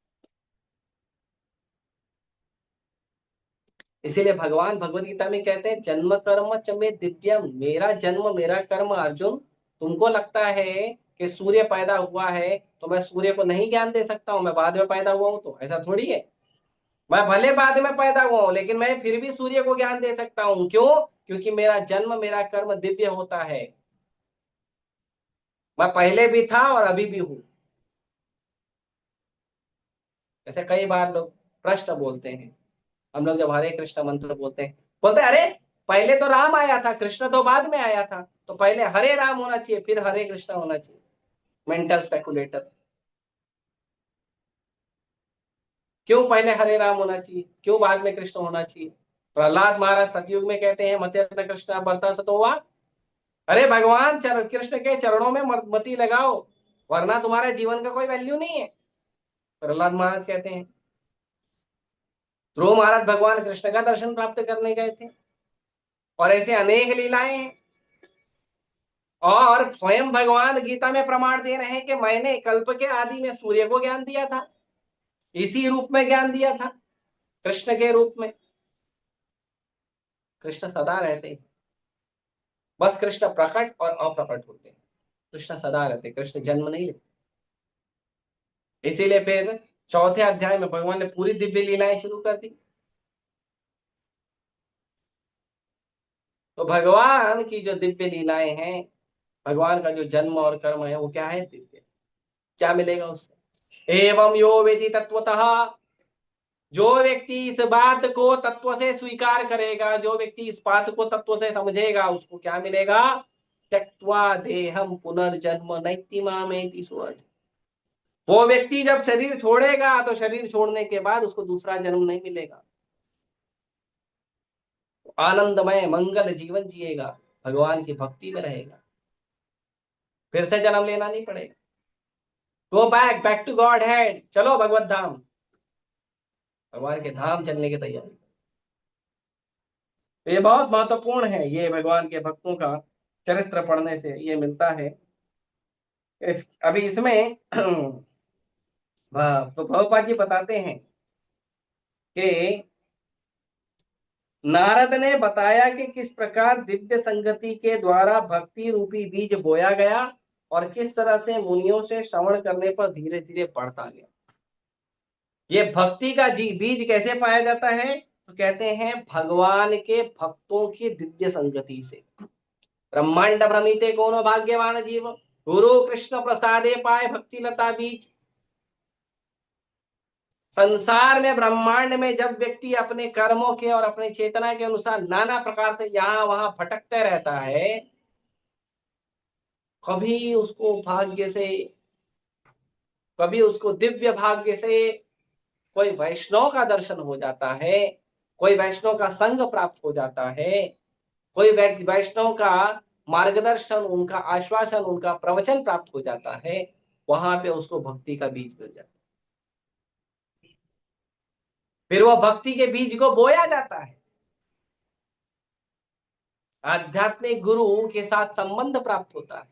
इसीलिए भगवान भगवत गीता में कहते हैं, जन्म कर्म च मे दिव्यम, मेरा जन्म मेरा कर्म। अर्जुन, तुमको लगता है कि सूर्य पैदा हुआ है तो मैं सूर्य को नहीं ज्ञान दे सकता हूं, मैं बाद में पैदा हुआ हूं, तो ऐसा थोड़ी है। मैं भले बाद में पैदा हुआ हूं, लेकिन मैं फिर भी सूर्य को ज्ञान दे सकता हूं। क्यों? क्योंकि मेरा जन्म मेरा कर्म दिव्य होता है। मैं पहले भी था और अभी भी हूं। जैसे कई बार लोग प्रश्न बोलते हैं, हम लोग जब हरे कृष्ण मंत्र बोलते हैं, बोलते हैं अरे पहले तो राम आया था, कृष्ण तो बाद में आया था, तो पहले हरे राम होना चाहिए फिर हरे कृष्ण होना चाहिए। Mental speculator. क्यों पहले हरे राम होना चाहिए, क्यों बाद में कृष्ण होना चाहिए? प्रहलाद महाराज सतयुग में कहते हैं, मते न कृष्ण बरता सतो हुआ। अरे भगवान कृष्ण के चरणों में मति लगाओ, वरना तुम्हारे जीवन का कोई वैल्यू नहीं है, प्रहलाद महाराज कहते हैं। ध्रुव महाराज भगवान कृष्ण का दर्शन प्राप्त करने गए थे, और ऐसे अनेक लीलाएं हैं। और स्वयं भगवान गीता में प्रमाण दे रहे हैं कि मैंने कल्प के आदि में सूर्य को ज्ञान दिया था, इसी रूप में ज्ञान दिया था, कृष्ण के रूप में। कृष्ण सदा रहते हैं, बस कृष्ण प्रकट और अप्रकट होते हैं, कृष्ण सदा रहते, कृष्ण जन्म नहीं लेते। इसीलिए फिर चौथे अध्याय में भगवान ने पूरी दिव्य लीलाएं शुरू कर दी। तो भगवान की जो दिव्य लीलाएं हैं, भगवान का जो जन्म और कर्म है वो क्या है? दिव्य। क्या मिलेगा उससे? एवं यो वेति तत्वतः, जो व्यक्ति इस बात को तत्व से स्वीकार करेगा, जो व्यक्ति इस बात को तत्व से समझेगा, उसको क्या मिलेगा? त्यक्त्वा देहम पुनर्जन्म नैति मामेति सुअर्जुन। वो व्यक्ति जब शरीर छोड़ेगा तो शरीर छोड़ने के बाद उसको दूसरा जन्म नहीं मिलेगा, आनंदमय मंगल जीवन जिएगा, भगवान की भक्ति में रहेगा, फिर से जन्म लेना नहीं पड़ेगा। Go back back to godhead, चलो भगवत धाम, भगवान के धाम चलने की तैयारी। तो ये बहुत महत्वपूर्ण है, ये भगवान के भक्तों का चरित्र पढ़ने से ये मिलता है। अभी इसमें तो प्रभुपाद जी बताते हैं कि नारद ने बताया कि किस प्रकार दिव्य संगति के द्वारा भक्ति रूपी बीज बोया गया और किस तरह से मुनियों से श्रवण करने पर धीरे धीरे बढ़ता गया। ये भक्ति का बीज कैसे पाया जाता है? तो कहते हैं भगवान के भक्तों की दिव्य संगति से। ब्रह्मांड भ्रमिते कोनो भाग्यवान जीव, गुरु कृष्ण प्रसादे पाए भक्ति लता बीज। संसार में, ब्रह्मांड में जब व्यक्ति अपने कर्मों के और अपने चेतना के अनुसार नाना प्रकार से यहां वहां भटकते रहता है, कभी उसको भाग्य से, कभी उसको दिव्य भाग्य से कोई वैष्णव का दर्शन हो जाता है, कोई वैष्णव का संग प्राप्त हो जाता है, कोई वैष्णव का मार्गदर्शन, उनका आश्वासन, उनका प्रवचन प्राप्त हो जाता है, वहां पे उसको भक्ति का बीज मिल जाता है। फिर वो भक्ति के बीज को बोया जाता है, आध्यात्मिक गुरु के साथ संबंध प्राप्त होता है,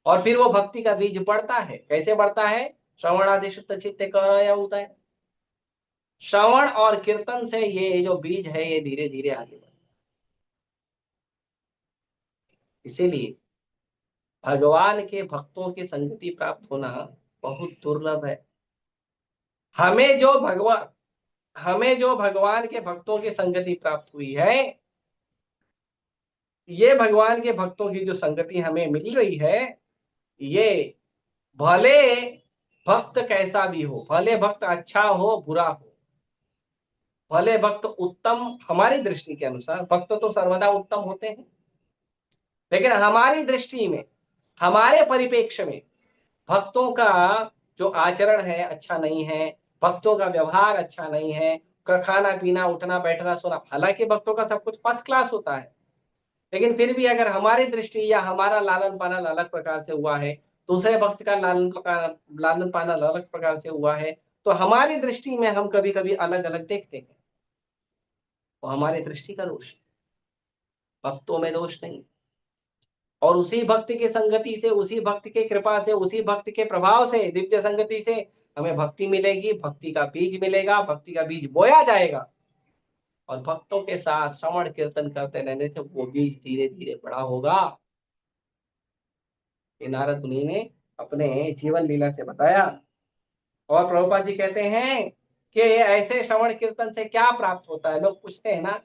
और फिर वो भक्ति का बीज बढ़ता है। कैसे बढ़ता है? श्रवणादि शुद्ध चित्त कर होता है। श्रवण और कीर्तन से ये जो बीज है ये धीरे धीरे आगे बढ़ता है। इसीलिए भगवान के भक्तों की संगति प्राप्त होना बहुत दुर्लभ है। हमें जो भगवान हमें जो भगवान के भक्तों की संगति प्राप्त हुई है, ये भगवान के भक्तों की जो संगति हमें मिल रही है, ये भले भक्त कैसा भी हो, भले भक्त अच्छा हो बुरा हो, भले भक्त उत्तम, हमारी दृष्टि के अनुसार भक्त तो सर्वदा उत्तम होते हैं, लेकिन हमारी दृष्टि में, हमारे परिप्रेक्ष्य में भक्तों का जो आचरण है अच्छा नहीं है, भक्तों का व्यवहार अच्छा नहीं है, खाना पीना उठना बैठना सोना, हालांकि भक्तों का सब कुछ फर्स्ट क्लास होता है, लेकिन फिर भी अगर हमारी दृष्टि या हमारा लालन पालन अलग प्रकार से हुआ है, दूसरे भक्त का लालन पालन अलग प्रकार से हुआ है, तो हमारी दृष्टि में हम कभी कभी अलग अलग देखते हैं। वो हमारी दृष्टि का दोष है, भक्तों में दोष नहीं। और उसी भक्त की संगति से, उसी भक्त की कृपा से, उसी भक्त के प्रभाव से, दिव्य संगति से हमें भक्ति मिलेगी, भक्ति का बीज मिलेगा, भक्ति का बीज बोया जाएगा, और भक्तों के साथ श्रवण कीर्तन करते रहने से वो बीज धीरे धीरे बड़ा होगा। ये नारद मुनि ने अपने जीवन लीला से बताया। और प्रभुपाद जी कहते हैं कि ऐसे श्रवण कीर्तन से क्या प्राप्त होता है? लोग पूछते हैं ना,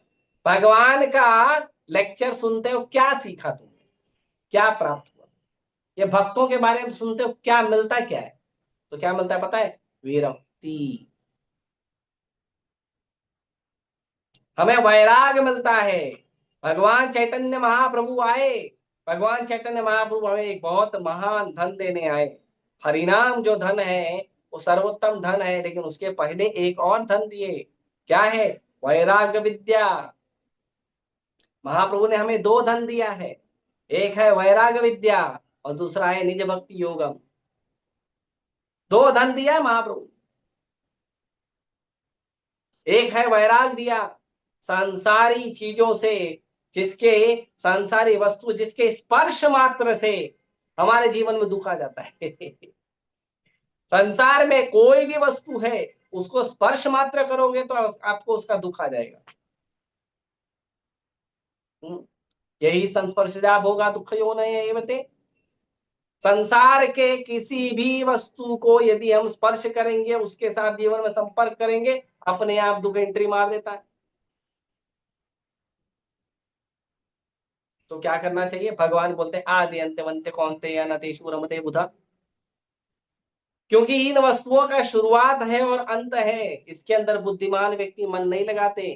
भगवान का लेक्चर सुनते हो क्या सीखा तुमने, क्या प्राप्त हुआ? ये भक्तों के बारे में सुनते हो क्या मिलता क्या है? तो क्या मिलता है पता है? विरक्ति। हमें वैराग मिलता है। भगवान चैतन्य महाप्रभु आए, भगवान चैतन्य महाप्रभु हमें एक बहुत महान धन देने आए। हरिनाम जो धन है वो सर्वोत्तम धन है, लेकिन उसके पहले एक और धन दिए। क्या है? वैराग्य विद्या। महाप्रभु ने हमें दो धन दिया है, एक है वैराग्य विद्या और दूसरा है निज भक्ति योगम। दो धन दिया है महाप्रभु। एक है वैराग दिया, सांसारी चीजों से, जिसके सांसारी वस्तु, जिसके स्पर्श मात्र से हमारे जीवन में दुख आ जाता है। संसार में कोई भी वस्तु है, उसको स्पर्श मात्र करोगे तो आपको उसका दुख आ जाएगा। यही संस्पर्शजा भोगा दुख यो नये। संसार के किसी भी वस्तु को यदि हम स्पर्श करेंगे, उसके साथ जीवन में संपर्क करेंगे, अपने आप दुख एंट्री मार देता है। तो क्या करना चाहिए? भगवान बोलते हैं आदि अंत वंते कौन्तेय न तेषु रमते बुधा, क्योंकि इन वस्तुओं का शुरुआत है और अंत है, इसके अंदर बुद्धिमान व्यक्ति मन नहीं लगाते।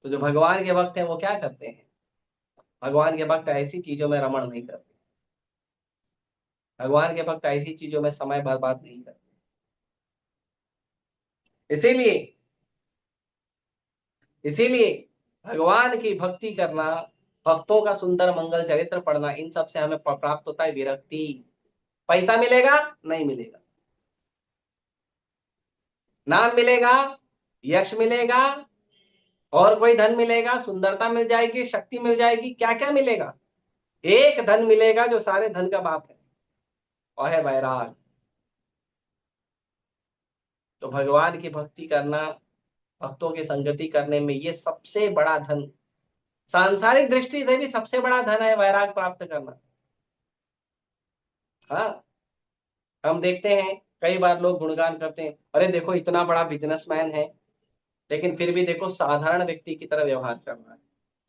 तो जो भगवान के भक्त हैं वो क्या करते हैं? भगवान के भक्त ऐसी चीजों में रमण नहीं करते, भगवान के भक्त ऐसी चीजों में समय बर्बाद नहीं करते। इसीलिए इसीलिए भगवान की भक्ति करना, भक्तों का सुंदर मंगल चरित्र पढ़ना, इन सब से हमें प्राप्त होता है विरक्ति। पैसा मिलेगा? नहीं मिलेगा। नाम मिलेगा, यश मिलेगा, और कोई धन मिलेगा, सुंदरता मिल जाएगी, शक्ति मिल जाएगी, क्या क्या मिलेगा? एक धन मिलेगा जो सारे धन का बाप है, और है वैराग। तो भगवान की भक्ति करना, भक्तों की संगति करने में ये सबसे बड़ा धन, सांसारिक दृष्टि से भी सबसे बड़ा धन है वैराग प्राप्त करना। हाँ, हम देखते हैं कई बार लोग गुणगान करते हैं, अरे देखो इतना बड़ा बिजनेसमैन है, लेकिन फिर भी देखो साधारण व्यक्ति की तरह व्यवहार कर रहा है,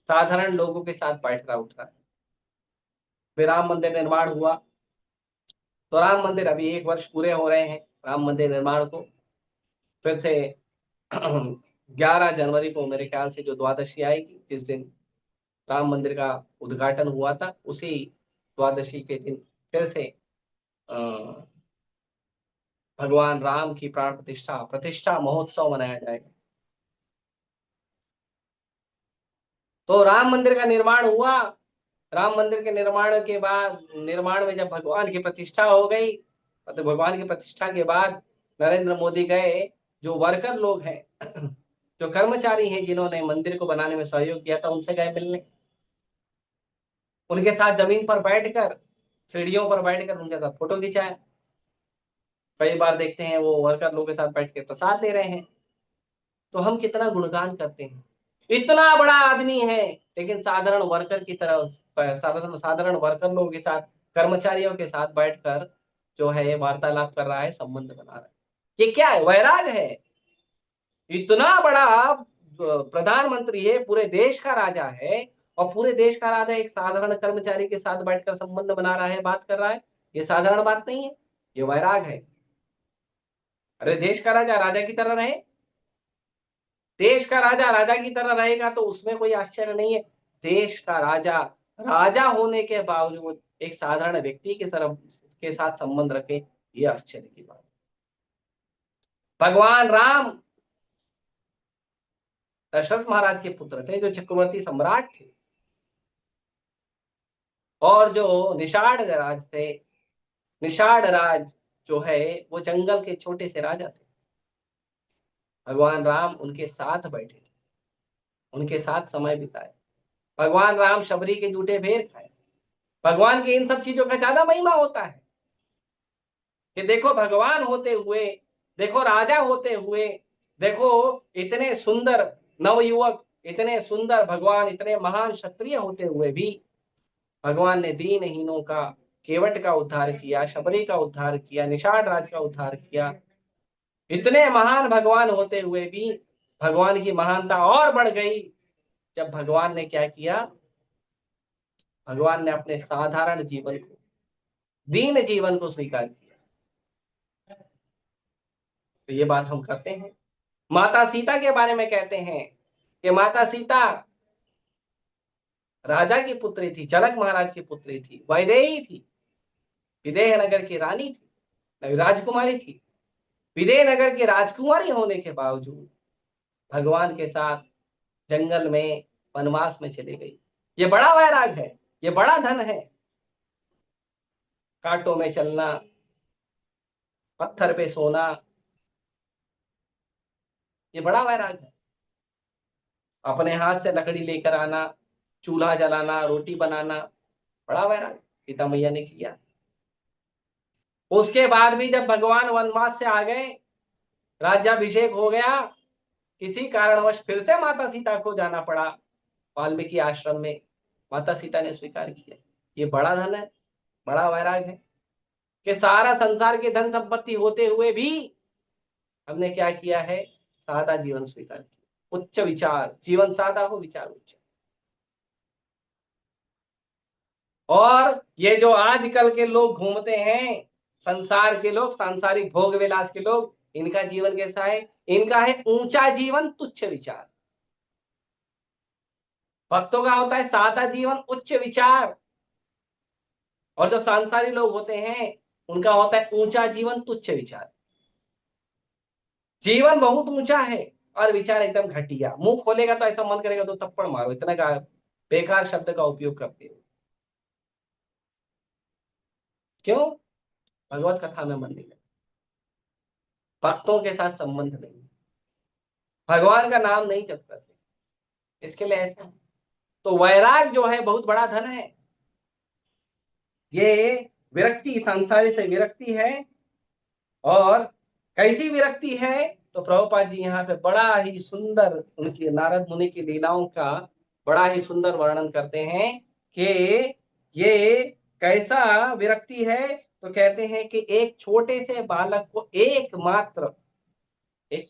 साधारण लोगों के साथ बैठ रहा उठ रहा है। फिर राम मंदिर निर्माण हुआ, तो राम मंदिर अभी 1 वर्ष पूरे हो रहे हैं राम मंदिर निर्माण को। फिर से 11 जनवरी को मेरे ख्याल से जो द्वादशी आएगी, जिस दिन राम मंदिर का उद्घाटन हुआ था, उसी द्वादशी के दिन फिर से अ, भगवान राम की प्राण प्रतिष्ठा प्रतिष्ठा महोत्सव मनाया जाएगा। तो राम मंदिर का निर्माण हुआ, राम मंदिर के निर्माण में जब भगवान की प्रतिष्ठा हो गई, मतलब भगवान की प्रतिष्ठा के बाद नरेंद्र मोदी गए, जो वर्कर लोग हैं जो कर्मचारी हैं जिन्होंने मंदिर को बनाने में सहयोग किया था, उनसे गए मिलने, उनके साथ जमीन पर बैठकर, सीढ़ियों पर बैठकर उनके साथ फोटो खिंचाया। कई बार देखते हैं वो वर्कर लोगों के साथ बैठ के प्रसाद ले रहे हैं। तो हम कितना गुणगान करते हैं, इतना बड़ा आदमी है, लेकिन साधारण वर्कर की तरह साधारण साधारण वर्कर लोगों के साथ, कर्मचारियों के साथ बैठकर जो है वार्तालाप कर रहा है, संबंध बना रहा है। ये क्या है? वैराग है। इतना बड़ा प्रधानमंत्री है, पूरे देश का राजा है, और पूरे देश का राजा एक साधारण कर्मचारी के साथ बैठकर संबंध बना रहा है, बात कर रहा है। ये साधारण बात नहीं है, ये वैराग है। अरे देश का राजा राजा की तरह रहे, देश का राजा राजा की तरह रहेगा तो उसमें कोई आश्चर्य नहीं है। देश का राजा राजा होने के बावजूद एक साधारण व्यक्ति के साथ संबंध रखे, ये आश्चर्य की बात। भगवान राम दशरथ महाराज के पुत्र थे, जो चक्रवर्ती सम्राट थे, और जो निषाढ़ राज जो है वो जंगल के छोटे से राजा थे। भगवान राम उनके साथ बैठे थे, उनके साथ समय बिताए। भगवान राम शबरी के जूठे भेर खाए। भगवान की इन सब चीजों का ज्यादा महिमा होता है कि देखो भगवान होते हुए, देखो राजा होते हुए, देखो इतने सुंदर नवयुवक, इतने सुंदर भगवान, इतने महान क्षत्रिय होते हुए भी भगवान ने दीनहीनों का, केवट का उद्धार किया, शबरी का उद्धार किया, निषाद राज का उद्धार किया। इतने महान भगवान होते हुए भी भगवान की महानता और बढ़ गई जब भगवान ने क्या किया? भगवान ने अपने साधारण जीवन को, दीन जीवन को स्वीकार किया। तो ये बात हम करते हैं। माता सीता के बारे में कहते हैं कि माता सीता राजा की पुत्री थी, जनक महाराज की पुत्री थी, वैदेही थी, विदेह नगर की रानी थी, राजकुमारी थी। विदेह नगर की राजकुमारी होने के बावजूद भगवान के साथ जंगल में वनवास में चली गई। ये बड़ा वैराग है, ये बड़ा धन है। कांटों में चलना, पत्थर पे सोना, ये बड़ा वैराग है। अपने हाथ से लकड़ी लेकर आना, चूल्हा जलाना, रोटी बनाना, बड़ा वैराग सीता मैया ने किया। उसके बाद भी जब भगवान वनवास से आ गए, राज्याभिषेक हो गया, किसी कारणवश फिर से माता सीता को जाना पड़ा वाल्मीकि आश्रम में, माता सीता ने स्वीकार किया। ये बड़ा धन है, बड़ा वैराग है कि सारा संसार की धन संपत्ति होते हुए भी हमने क्या किया है? सादा जीवन स्वीकार किया। उच्च विचार, जीवन सादा हो विचार उच्च। और ये जो आजकल के लोग घूमते हैं, संसार के लोग, सांसारिक भोग विलास के लोग, इनका जीवन कैसा है? इनका है ऊंचा जीवन तुच्छ विचार। भक्तों का होता है सादा जीवन उच्च विचार, और जो सांसारी लोग होते हैं उनका होता है ऊंचा जीवन तुच्छ विचार। जीवन बहुत ऊंचा है और विचार एकदम घटिया। मुंह खोलेगा तो ऐसा मन करेगा तो थप्पड़ मारो, इतना का बेकार शब्द का उपयोग करते हो। क्यों? भगवत कथा में मन नहीं लगता, भक्तों के साथ संबंध नहीं, भगवान का नाम नहीं जप करते, इसके लिए ऐसा है। तो वैराग जो है बहुत बड़ा धन है। ये विरक्ति, संसारी से विरक्ति है। और कैसी विरक्ति है? तो प्रभुपाद जी यहाँ पे बड़ा ही सुंदर उनकी नारद मुनि की लीलाओं का बड़ा ही सुंदर वर्णन करते हैं कि ये कैसा विरक्ति है। तो कहते हैं कि एक छोटे से बालक को एक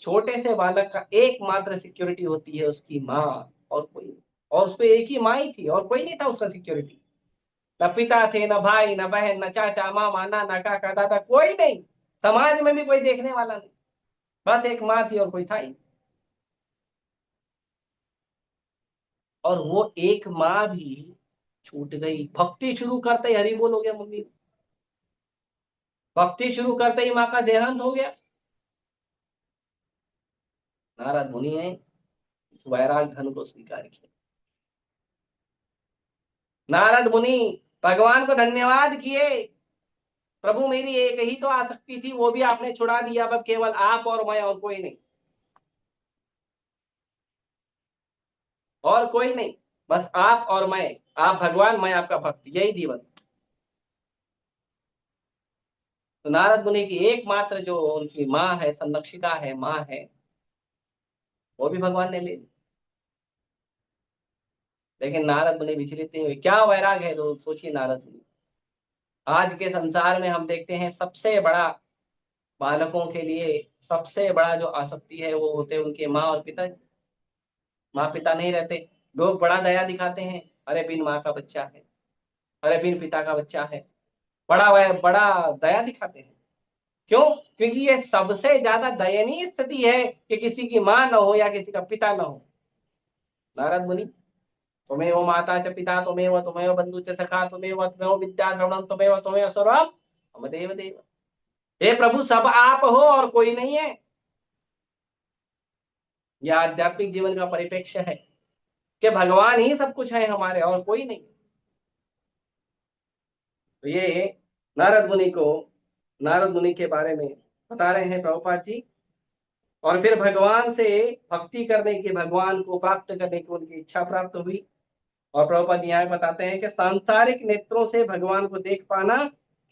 छोटे से बालक का एकमात्र सिक्योरिटी होती है उसकी माँ, और कोई नहीं। और उसको एक ही माँ ही थी और कोई नहीं था उसका सिक्योरिटी। न पिता थे, न भाई, न बहन, न चाचा, मामा, नाना, काका, दादा, कोई नहीं। समाज में भी कोई देखने वाला नहीं, बस एक माँ थी और कोई था ही। और वो एक माँ भी छूट गई। भक्ति शुरू करते ही हरि बोल हो गया मम्मी, भक्ति शुरू करते ही माँ का देहांत हो गया। नारद मुनि ने इस वैराग धन को स्वीकार किया। नारद मुनि भगवान को धन्यवाद किए, प्रभु मेरी एक ही तो आसक्ति थी, वो भी आपने छुड़ा दिया, अब केवल आप और मैं, और कोई नहीं, और कोई नहीं, बस आप और मैं, आप भगवान, मैं आपका भक्त, यही जीवन। तो नारद मुनि की एकमात्र जो उनकी माँ है, संरक्षिका है, माँ है, वो भी भगवान ने ले ली। लेकिन नारद मुनि विचलित नहीं हुए। क्या वैराग है? तो सोचिए नारद मुनि, आज के संसार में हम देखते हैं सबसे बड़ा, बालकों के लिए सबसे बड़ा जो आसक्ति है वो होते हैं उनके माँ और पिता। माँ पिता नहीं रहते, लोग बड़ा दया दिखाते हैं, अरे बिन माँ का बच्चा है, अरे बिन पिता का बच्चा है, बड़ा दया दिखाते हैं। क्यों? क्योंकि ये सबसे ज्यादा दयनीय स्थिति है कि किसी की माँ न हो या किसी का पिता न हो। नारद मुनि, त्वमेव माता च पिता त्वमेव, त्वमेव बंधु च सखा त्वमेव, त्वमेव विद्या द्रविणम त्वमेव, त्वमेव सर्वम मम देव देव। हे प्रभु, सब आप हो और कोई नहीं है। यह आध्यात्मिक जीवन का परिप्रेक्ष्य है कि भगवान ही सब कुछ है हमारे, और कोई नहीं। तो ये नारद मुनि को, नारद मुनि के बारे में बता रहे हैं प्रभुपाद जी। और फिर भगवान से भक्ति करने की, भगवान को प्राप्त करने की उनकी इच्छा प्राप्त हुई। और प्रभुपाद यहाँ बताते हैं कि सांसारिक नेत्रों से भगवान को देख पाना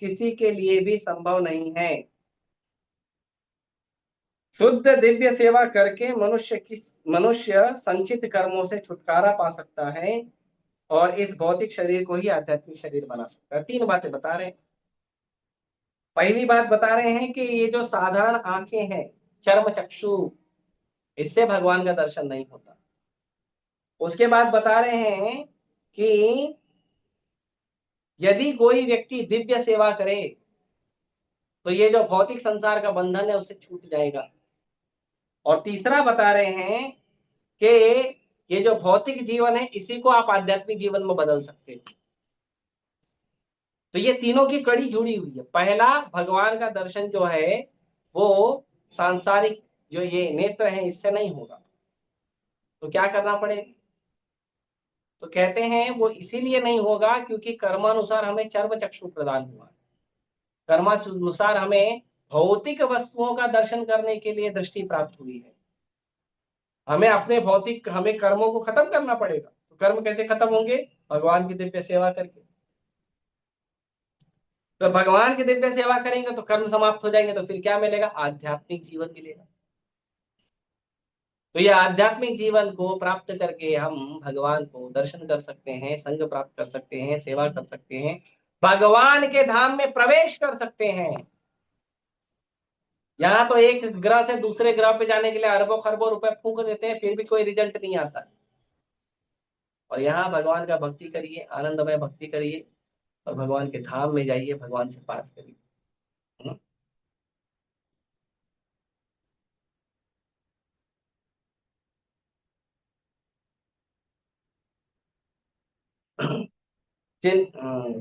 किसी के लिए भी संभव नहीं है। शुद्ध दिव्य सेवा करके मनुष्य संचित कर्मों से छुटकारा पा सकता है और इस भौतिक शरीर को ही आध्यात्मिक शरीर बना सकता है। तीन बातें बता रहे हैं। पहली बात बता रहे हैं कि ये जो साधारण आंखें हैं, चर्म चक्षु, इससे भगवान का दर्शन नहीं होता। उसके बाद बता रहे हैं कि यदि कोई व्यक्ति दिव्य सेवा करे तो ये जो भौतिक संसार का बंधन है उससे छूट जाएगा। और तीसरा बता रहे हैं कि ये जो भौतिक जीवन है इसी को आप आध्यात्मिक जीवन में बदल सकते हैं। तो ये तीनों की कड़ी जुड़ी हुई है। पहला, भगवान का दर्शन जो है वो सांसारिक जो ये नेत्र है इससे नहीं होगा, तो क्या करना पड़ेगा? तो कहते हैं वो इसीलिए नहीं होगा क्योंकि कर्मानुसार हमें चर्म चक्षु प्रदान हुआ है। कर्मानुसार हमें भौतिक वस्तुओं का दर्शन करने के लिए दृष्टि प्राप्त हुई है। हमें कर्मों को खत्म करना पड़ेगा। तो कर्म कैसे खत्म होंगे? भगवान की दिव्य सेवा करके। तो भगवान की दिव्य सेवा करेंगे तो कर्म समाप्त हो जाएंगे, तो फिर क्या मिलेगा? आध्यात्मिक जीवन मिलेगा। तो ये आध्यात्मिक जीवन को प्राप्त करके हम भगवान को दर्शन कर सकते हैं, संग प्राप्त कर सकते हैं, सेवा कर सकते हैं, भगवान के धाम में प्रवेश कर सकते हैं। यहाँ तो एक ग्रह से दूसरे ग्रह पे जाने के लिए अरबों खरबों रुपए फूंक देते हैं, फिर भी कोई रिजल्ट नहीं आता। और यहाँ भगवान का भक्ति करिए, आनंदमय भक्ति करिए, और भगवान के धाम में जाइए, भगवान से बात करिए। हम्म।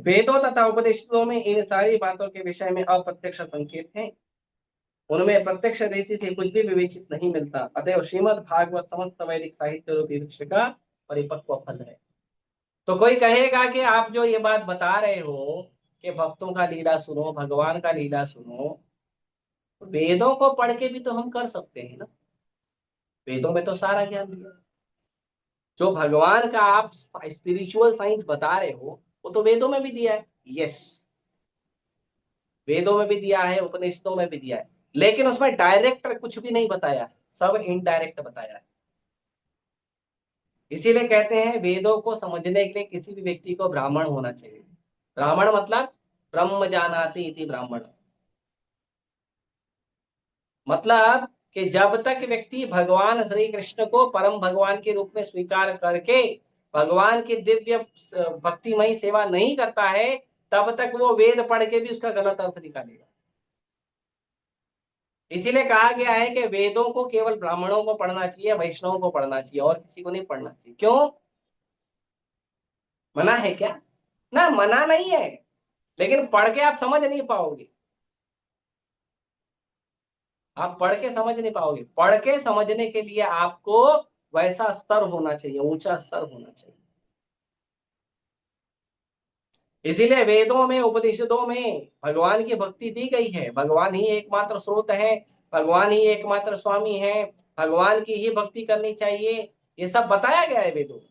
वेदों तथा उपनिषदों में इन सारी बातों के विषय में अप्रत्यक्ष संकेत हैं। उनमें प्रत्यक्ष रीति से कुछ भी विवेचित नहीं मिलता। अतएव श्रीमद् भागवत समस्त वैदिक साहित्य रूपी वृक्ष का परिपक्व फल है। तो कोई कहेगा कि आप जो ये बात बता रहे हो कि भक्तों का लीला सुनो, भगवान का लीला सुनो, वेदों को पढ़ के भी तो हम कर सकते हैं ना। वेदों में तो सारा ज्ञान दिया है। जो भगवान का आप स्पिरिचुअल साइंस बता रहे हो वो तो वेदों में भी दिया है। यस, वेदों में भी दिया है, उपनिषदों में भी दिया है, लेकिन उसमें डायरेक्ट कुछ भी नहीं बताया है, सब इनडायरेक्ट बताया है। इसीलिए कहते हैं वेदों को समझने के लिए किसी भी व्यक्ति को ब्राह्मण होना चाहिए। ब्राह्मण मतलब ब्रह्म जानाति इति ब्राह्मण। मतलब कि जब तक व्यक्ति भगवान श्री कृष्ण को परम भगवान के रूप में स्वीकार करके भगवान की दिव्य भक्तिमयी सेवा नहीं करता है, तब तक वो वेद पढ़ के भी उसका गलत अर्थ निकालेगा। इसीलिए कहा गया है कि वेदों को केवल ब्राह्मणों को पढ़ना चाहिए, वैष्णवों को पढ़ना चाहिए, और किसी को नहीं पढ़ना चाहिए। क्यों? मना है क्या? ना, मना नहीं है, लेकिन पढ़ के आप समझ नहीं पाओगे। आप पढ़ के समझ नहीं पाओगे। पढ़ के समझने के लिए आपको वैसा स्तर होना चाहिए, ऊंचा स्तर होना चाहिए। इसीलिए वेदों में, उपनिषदों में भगवान की भक्ति दी गई है। भगवान ही एकमात्र स्रोत है, भगवान ही एकमात्र स्वामी है, भगवान की ही भक्ति करनी चाहिए, ये सब बताया गया है वेदों में।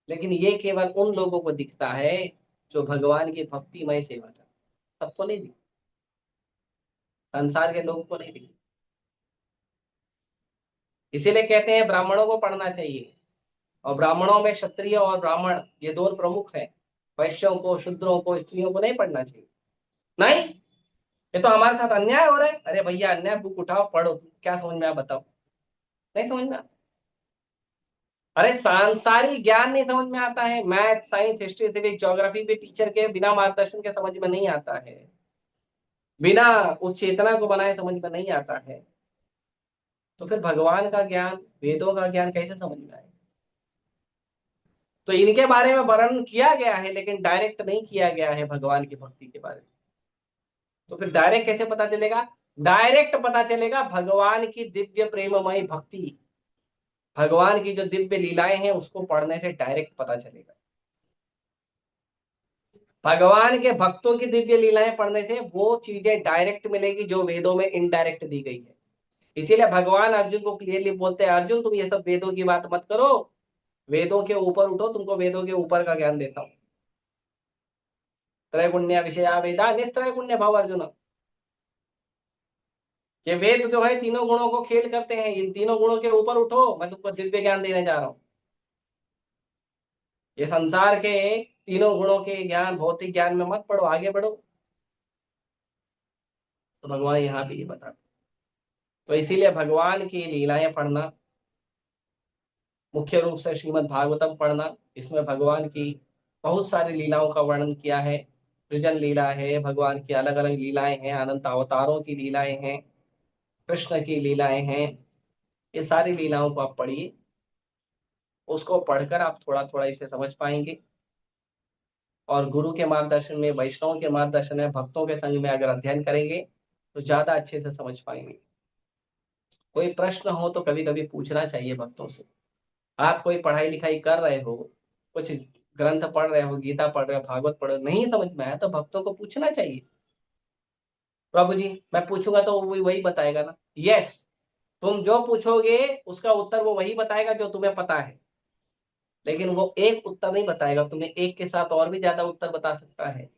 लेकिन ये केवल उन लोगों को दिखता है जो भगवान की भक्तिमय सेवा करते, सबको नहीं दिखता, संसार के लोगों को नहीं दिखता। इसीलिए कहते हैं ब्राह्मणों को पढ़ना चाहिए, और ब्राह्मणों में क्षत्रिय और ब्राह्मण ये दो प्रमुख है। वैश्यों को, शूद्रों को, स्त्रियों को नहीं पढ़ना चाहिए। नहीं, ये तो हमारे साथ अन्याय हो रहा है। अरे भैया, अन्याय, बुक उठाओ पढ़ो, क्या समझ में आया बताओ। नहीं समझ में आता। अरे सांसारिक ज्ञान नहीं समझ में आता है, math, science, history, civics, geography भी टीचर के बिना मार्गदर्शन के समझ में नहीं आता है, बिना उस चेतना को बनाए समझ में नहीं आता है। तो फिर भगवान का ज्ञान, वेदों का ज्ञान कैसे समझ में आए? तो इनके बारे में वर्णन किया गया है, लेकिन डायरेक्ट नहीं किया गया है भगवान की भक्ति के बारे में। तो फिर डायरेक्ट कैसे पता चलेगा? डायरेक्ट पता चलेगा भगवान की दिव्य प्रेममय भक्ति, भगवान की जो दिव्य लीलाएं हैं उसको पढ़ने से डायरेक्ट पता चलेगा। भगवान के भक्तों की दिव्य लीलाएं पढ़ने से वो चीजें डायरेक्ट मिलेगी जो वेदों में इनडायरेक्ट दी गई है। इसीलिए भगवान अर्जुन को क्लियरली बोलते हैं, अर्जुन तुम ये सब वेदों की बात मत करो, वेदों के ऊपर उठो, तुमको वेदों के ऊपर का ज्ञान देता हूँ। त्रैगुण्य विषया वेदा निस्त्रैगुण्य भव अर्जुन। ये वेद जो है तीनों गुणों को खेल करते हैं, इन तीनों गुणों के ऊपर उठो, मैं तुमको दिव्य ज्ञान देने जा रहा हूँ। ये संसार के तीनों गुणों के ज्ञान, भौतिक ज्ञान में मत पढ़ो, आगे बढ़ो। तो भगवान यहाँ पे ये बताते। तो इसीलिए भगवान की लीलाएं पढ़ना, मुख्य रूप से श्रीमद् भागवतम पढ़ना, इसमें भगवान की बहुत सारी लीलाओं का वर्णन किया है। सृजन लीला है, भगवान की अलग अलग लीलाएं हैं, अनंत अवतारों की लीलाएं हैं, कृष्ण की लीलाएं हैं। ये सारी लीलाओं को आप पढ़िए, उसको पढ़कर आप थोड़ा थोड़ा इसे समझ पाएंगे। और गुरु के मार्गदर्शन में, वैष्णव के मार्गदर्शन में, भक्तों के संग में अगर अध्ययन करेंगे तो ज्यादा अच्छे से समझ पाएंगे। कोई प्रश्न हो तो कभी कभी पूछना चाहिए भक्तों से। आप कोई पढ़ाई लिखाई कर रहे हो, कुछ ग्रंथ पढ़ रहे हो, गीता पढ़ रहे हो, भागवत पढ़ रहे हो, नहीं समझ में आया तो भक्तों को पूछना चाहिए। प्रभु जी मैं पूछूंगा तो वो वही बताएगा ना। यस, तुम जो पूछोगे उसका उत्तर वो वही बताएगा जो तुम्हें पता है, लेकिन वो एक उत्तर नहीं बताएगा, तुम्हें एक के साथ और भी ज्यादा उत्तर बता सकता है,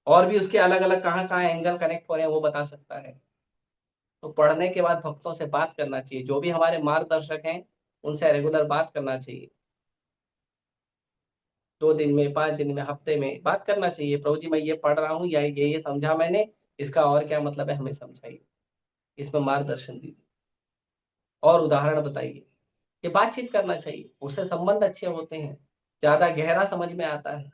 और भी उसके अलग अलग कहाँ कहाँ एंगल कनेक्ट हो रहे हैं वो बता सकता है। तो पढ़ने के बाद भक्तों से बात करना चाहिए, जो भी हमारे मार्गदर्शक हैं उनसे रेगुलर बात करना चाहिए। 2 दिन में, 5 दिन में, हफ्ते में बात करना चाहिए। प्रभु जी मैं ये पढ़ रहा हूँ या ये समझा मैंने, इसका और क्या मतलब है हमें समझाइए, इसमें मार्गदर्शन दीजिए और उदाहरण बताइए। ये बातचीत करना चाहिए, उससे संबंध अच्छे होते हैं, ज्यादा गहरा समझ में आता है।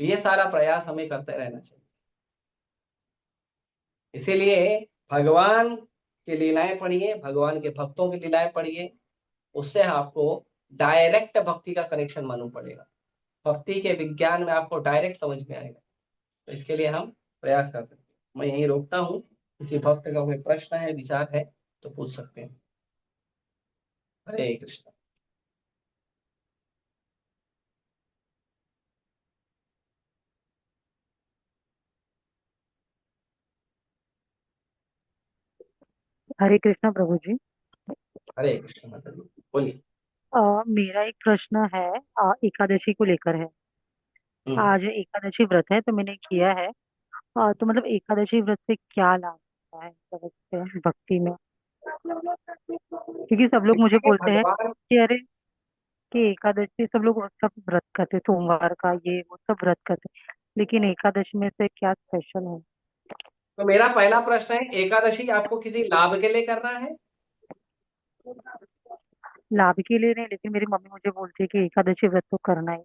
तो ये सारा प्रयास हमें करते रहना चाहिए। इसीलिए भगवान की लीलाएं पढ़िए, भगवान के भक्तों की लीलाएं पढ़िए, उससे आपको डायरेक्ट भक्ति का कनेक्शन मालूम पड़ेगा। भक्ति के विज्ञान में आपको डायरेक्ट समझ में आएगा। तो इसके लिए हम प्रयास कर सकते हैं। मैं यहीं रोकता हूँ। किसी भक्त का कोई प्रश्न है, विचार है तो पूछ सकते हैं। हरे कृष्ण। हरे कृष्णा प्रभु जी। हरे कृष्ण माता जी, बोलिए। मेरा एक प्रश्न है, एकादशी को लेकर है। हम्म। आज एकादशी व्रत है तो मैंने किया है। तो मतलब एकादशी व्रत से क्या लाभ होता है मतलब इससे भक्ति में? क्योंकि सब लोग मुझे देखिए, बोलते हैं भगवान, कि अरे, कि एकादशी सब लोग सब व्रत करते, सोमवार का ये वो सब व्रत करते, लेकिन एकादशी में से क्या स्पेशल है? तो मेरा पहला प्रश्न है, एकादशी आपको किसी लाभ के लिए करना है? लाभ के लिए नहीं, लेकिन मेरी मम्मी मुझे बोलती है कि एकादशी व्रत तो करना है।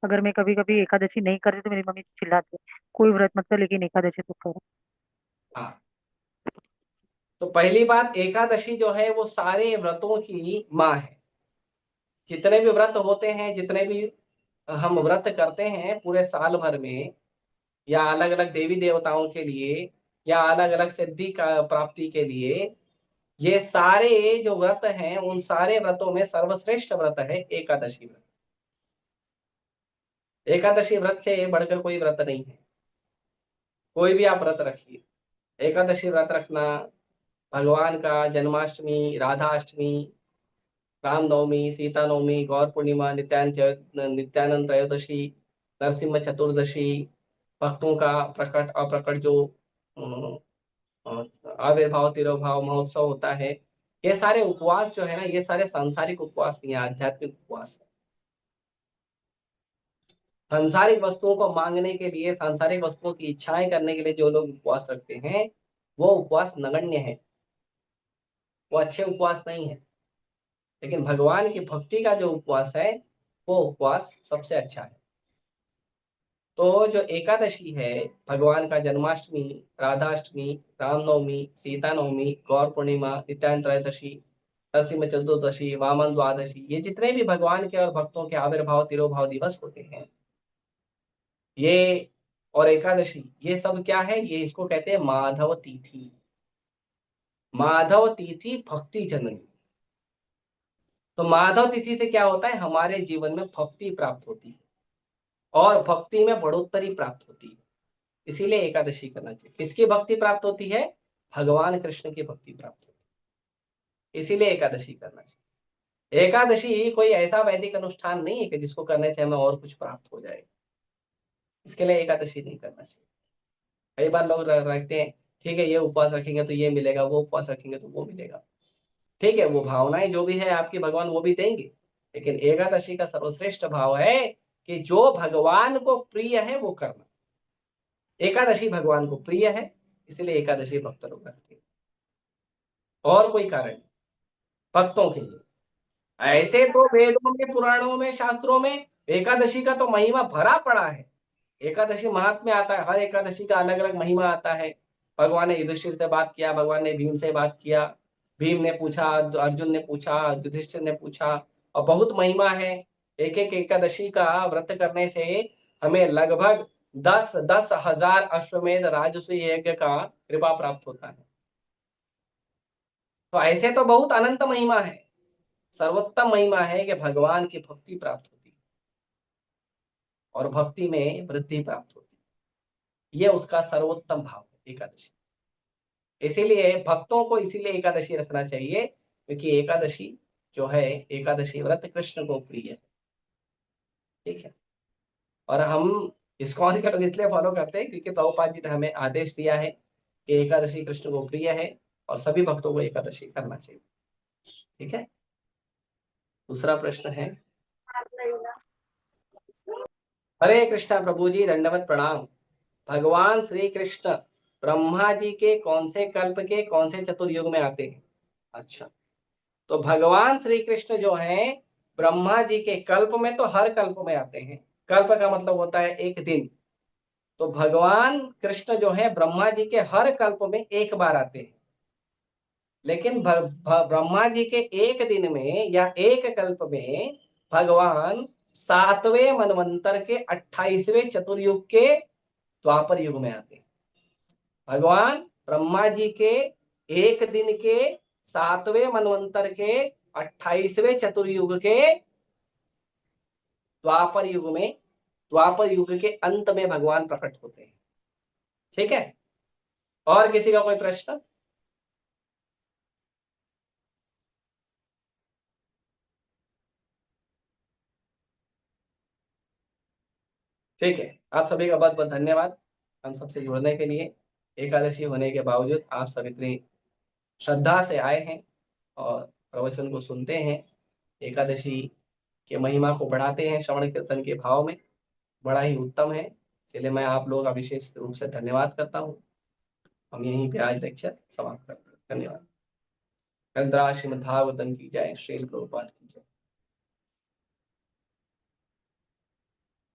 अगर मैं कभी कभी एकादशी नहीं करती तो मेरी मम्मी चिल्लाती है, कोई व्रत मत कर लेकिन एकादशी तो कर। हाँ, तो पहली बात, एकादशी जो है वो सारे व्रतों की माँ है। जितने भी व्रत होते हैं, जितने भी हम व्रत करते हैं पूरे साल भर में, या अलग अलग देवी देवताओं के लिए, या अलग अलग सिद्धि का प्राप्ति के लिए, ये सारे जो व्रत हैं उन सारे व्रतों में सर्वश्रेष्ठ व्रत है एकादशी व्रत। एकादशी व्रत से बढ़कर कोई व्रत नहीं है। कोई भी आप व्रत रखिए, एकादशी व्रत रखना, भगवान का जन्माष्टमी, राधाष्टमी, रामनवमी, सीता नवमी, गौर पूर्णिमा, नित्यानंद त्रयोदशी, नरसिम्हा चतुर्दशी, भक्तों का प्रकट अप्रकट जो अम, आविर्भाव तिरोभाव महोत्सव होता है, ये सारे उपवास जो है ना, ये सारे सांसारिक उपवास नहीं है, आध्यात्मिक उपवास है। सांसारिक वस्तुओं को मांगने के लिए, सांसारिक वस्तुओं की इच्छाएं करने के लिए जो लोग उपवास रखते हैं, वो उपवास नगण्य है, वो अच्छे उपवास नहीं है। लेकिन भगवान की भक्ति का जो उपवास है, वो उपवास सबसे अच्छा है। तो जो एकादशी है, भगवान का जन्माष्टमी, राधाष्टमी, रामनवमी, सीता नवमी, गौर पूर्णिमा, नित्यानंद त्रयोदशी, नरसिम्हा चतुर्दशी, वामन द्वादशी, ये जितने भी भगवान के और भक्तों के आविर्भाव तिरोभाव दिवस होते हैं, ये और एकादशी, ये सब क्या है, ये इसको कहते हैं माधव तिथि। माधव तिथि भक्ति जननी। तो माधव तिथि से क्या होता है, हमारे जीवन में भक्ति प्राप्त होती है और भक्ति में बढ़ोतरी प्राप्त होती है। इसीलिए एकादशी करना चाहिए। किसकी भक्ति प्राप्त होती है? भगवान कृष्ण की भक्ति प्राप्त होती है, इसीलिए एकादशी करना चाहिए। एकादशी कोई ऐसा वैदिक अनुष्ठान नहीं है कि जिसको करने से हमें और कुछ प्राप्त हो जाए। इसके लिए एकादशी नहीं करना चाहिए। कई बार लोग रखते हैं, ठीक है ये उपवास रखेंगे तो ये मिलेगा, वो उपवास रखेंगे तो वो मिलेगा। ठीक है, वो भावनाएं जो भी है आपकी, भगवान वो भी देंगे। लेकिन एकादशी का सर्वश्रेष्ठ भाव है कि जो भगवान को प्रिय है वो करना। एकादशी भगवान को प्रिय है, इसलिए एकादशी भक्त लोग रखते हैं, और कोई कारण नहीं। भक्तों के लिए ऐसे तो वेदों में, पुराणों में, शास्त्रों में एकादशी का तो महिमा भरा पड़ा है। एकादशी महात्म्य आता है, हर एकादशी का अलग अलग महिमा आता है। भगवान ने युधिष्ठिर से बात किया, भगवान ने भीम से बात किया, भीम ने पूछा, अर्जुन ने पूछा, युधिष्ठिर ने पूछा, और बहुत महिमा है। एक एक एकादशी का व्रत करने से हमें लगभग 10,000 अश्वमेध राजसूय यज्ञ का कृपा प्राप्त होता है। तो ऐसे तो बहुत अनंत महिमा है। सर्वोत्तम महिमा है कि भगवान की भक्ति प्राप्त होती है और भक्ति में वृद्धि प्राप्त होती है। ये उसका सर्वोत्तम भाव है एकादशी। इसीलिए भक्तों को इसीलिए एकादशी रखना चाहिए, क्योंकि एकादशी जो है, एकादशी व्रत कृष्ण को प्रिय है। ठीक है, और हम इस्कॉन के लोग इसलिए फॉलो करते हैं क्योंकि प्रभुपाद जी ने हमें आदेश दिया है कि एकादशी कृष्ण को प्रिय है और सभी भक्तों को एकादशी करना चाहिए। ठीक है, दूसरा प्रश्न है। हरे कृष्णा प्रभु जी, दंडवत प्रणाम। भगवान श्री कृष्ण ब्रह्मा जी के कौन से कल्प के कौन से चतुर्युग में आते हैं? अच्छा, तो भगवान श्री कृष्ण जो हैं ब्रह्मा जी के कल्प में तो हर कल्प में आते हैं। कल्प का मतलब होता है एक दिन। तो भगवान कृष्ण जो है ब्रह्मा जी के हर कल्प में एक बार आते हैं। लेकिन ब्रह्मा जी के एक दिन में या एक कल्प में भगवान 7वें मनवंतर के 28वें चतुर्युग के द्वापर युग में आते हैं। भगवान ब्रह्मा जी के एक दिन के 7वें मनवंतर के 28वें चतुर्युग के द्वापर युग में, द्वापर युग के अंत में भगवान प्रकट होते हैं। ठीक है, और किसी का कोई प्रश्न? ठीक है, आप सभी का बहुत बहुत धन्यवाद हम सबसे जुड़ने के लिए। एकादशी होने के बावजूद आप सब इतनी श्रद्धा से आए हैं और प्रवचन को सुनते हैं, एकादशी के महिमा को बढ़ाते हैं श्रवण कीर्तन के भाव में। बड़ा ही उत्तम है, इसलिए मैं आप लोगों का विशेष रूप से धन्यवाद करता हूँ। हम यहीं पे आज लेक्चर समाप्त करते हैं। धन्यवाद। ग्रंथराज श्रीमद् भागवतम की जय, श्रील प्रभुपाद की जय।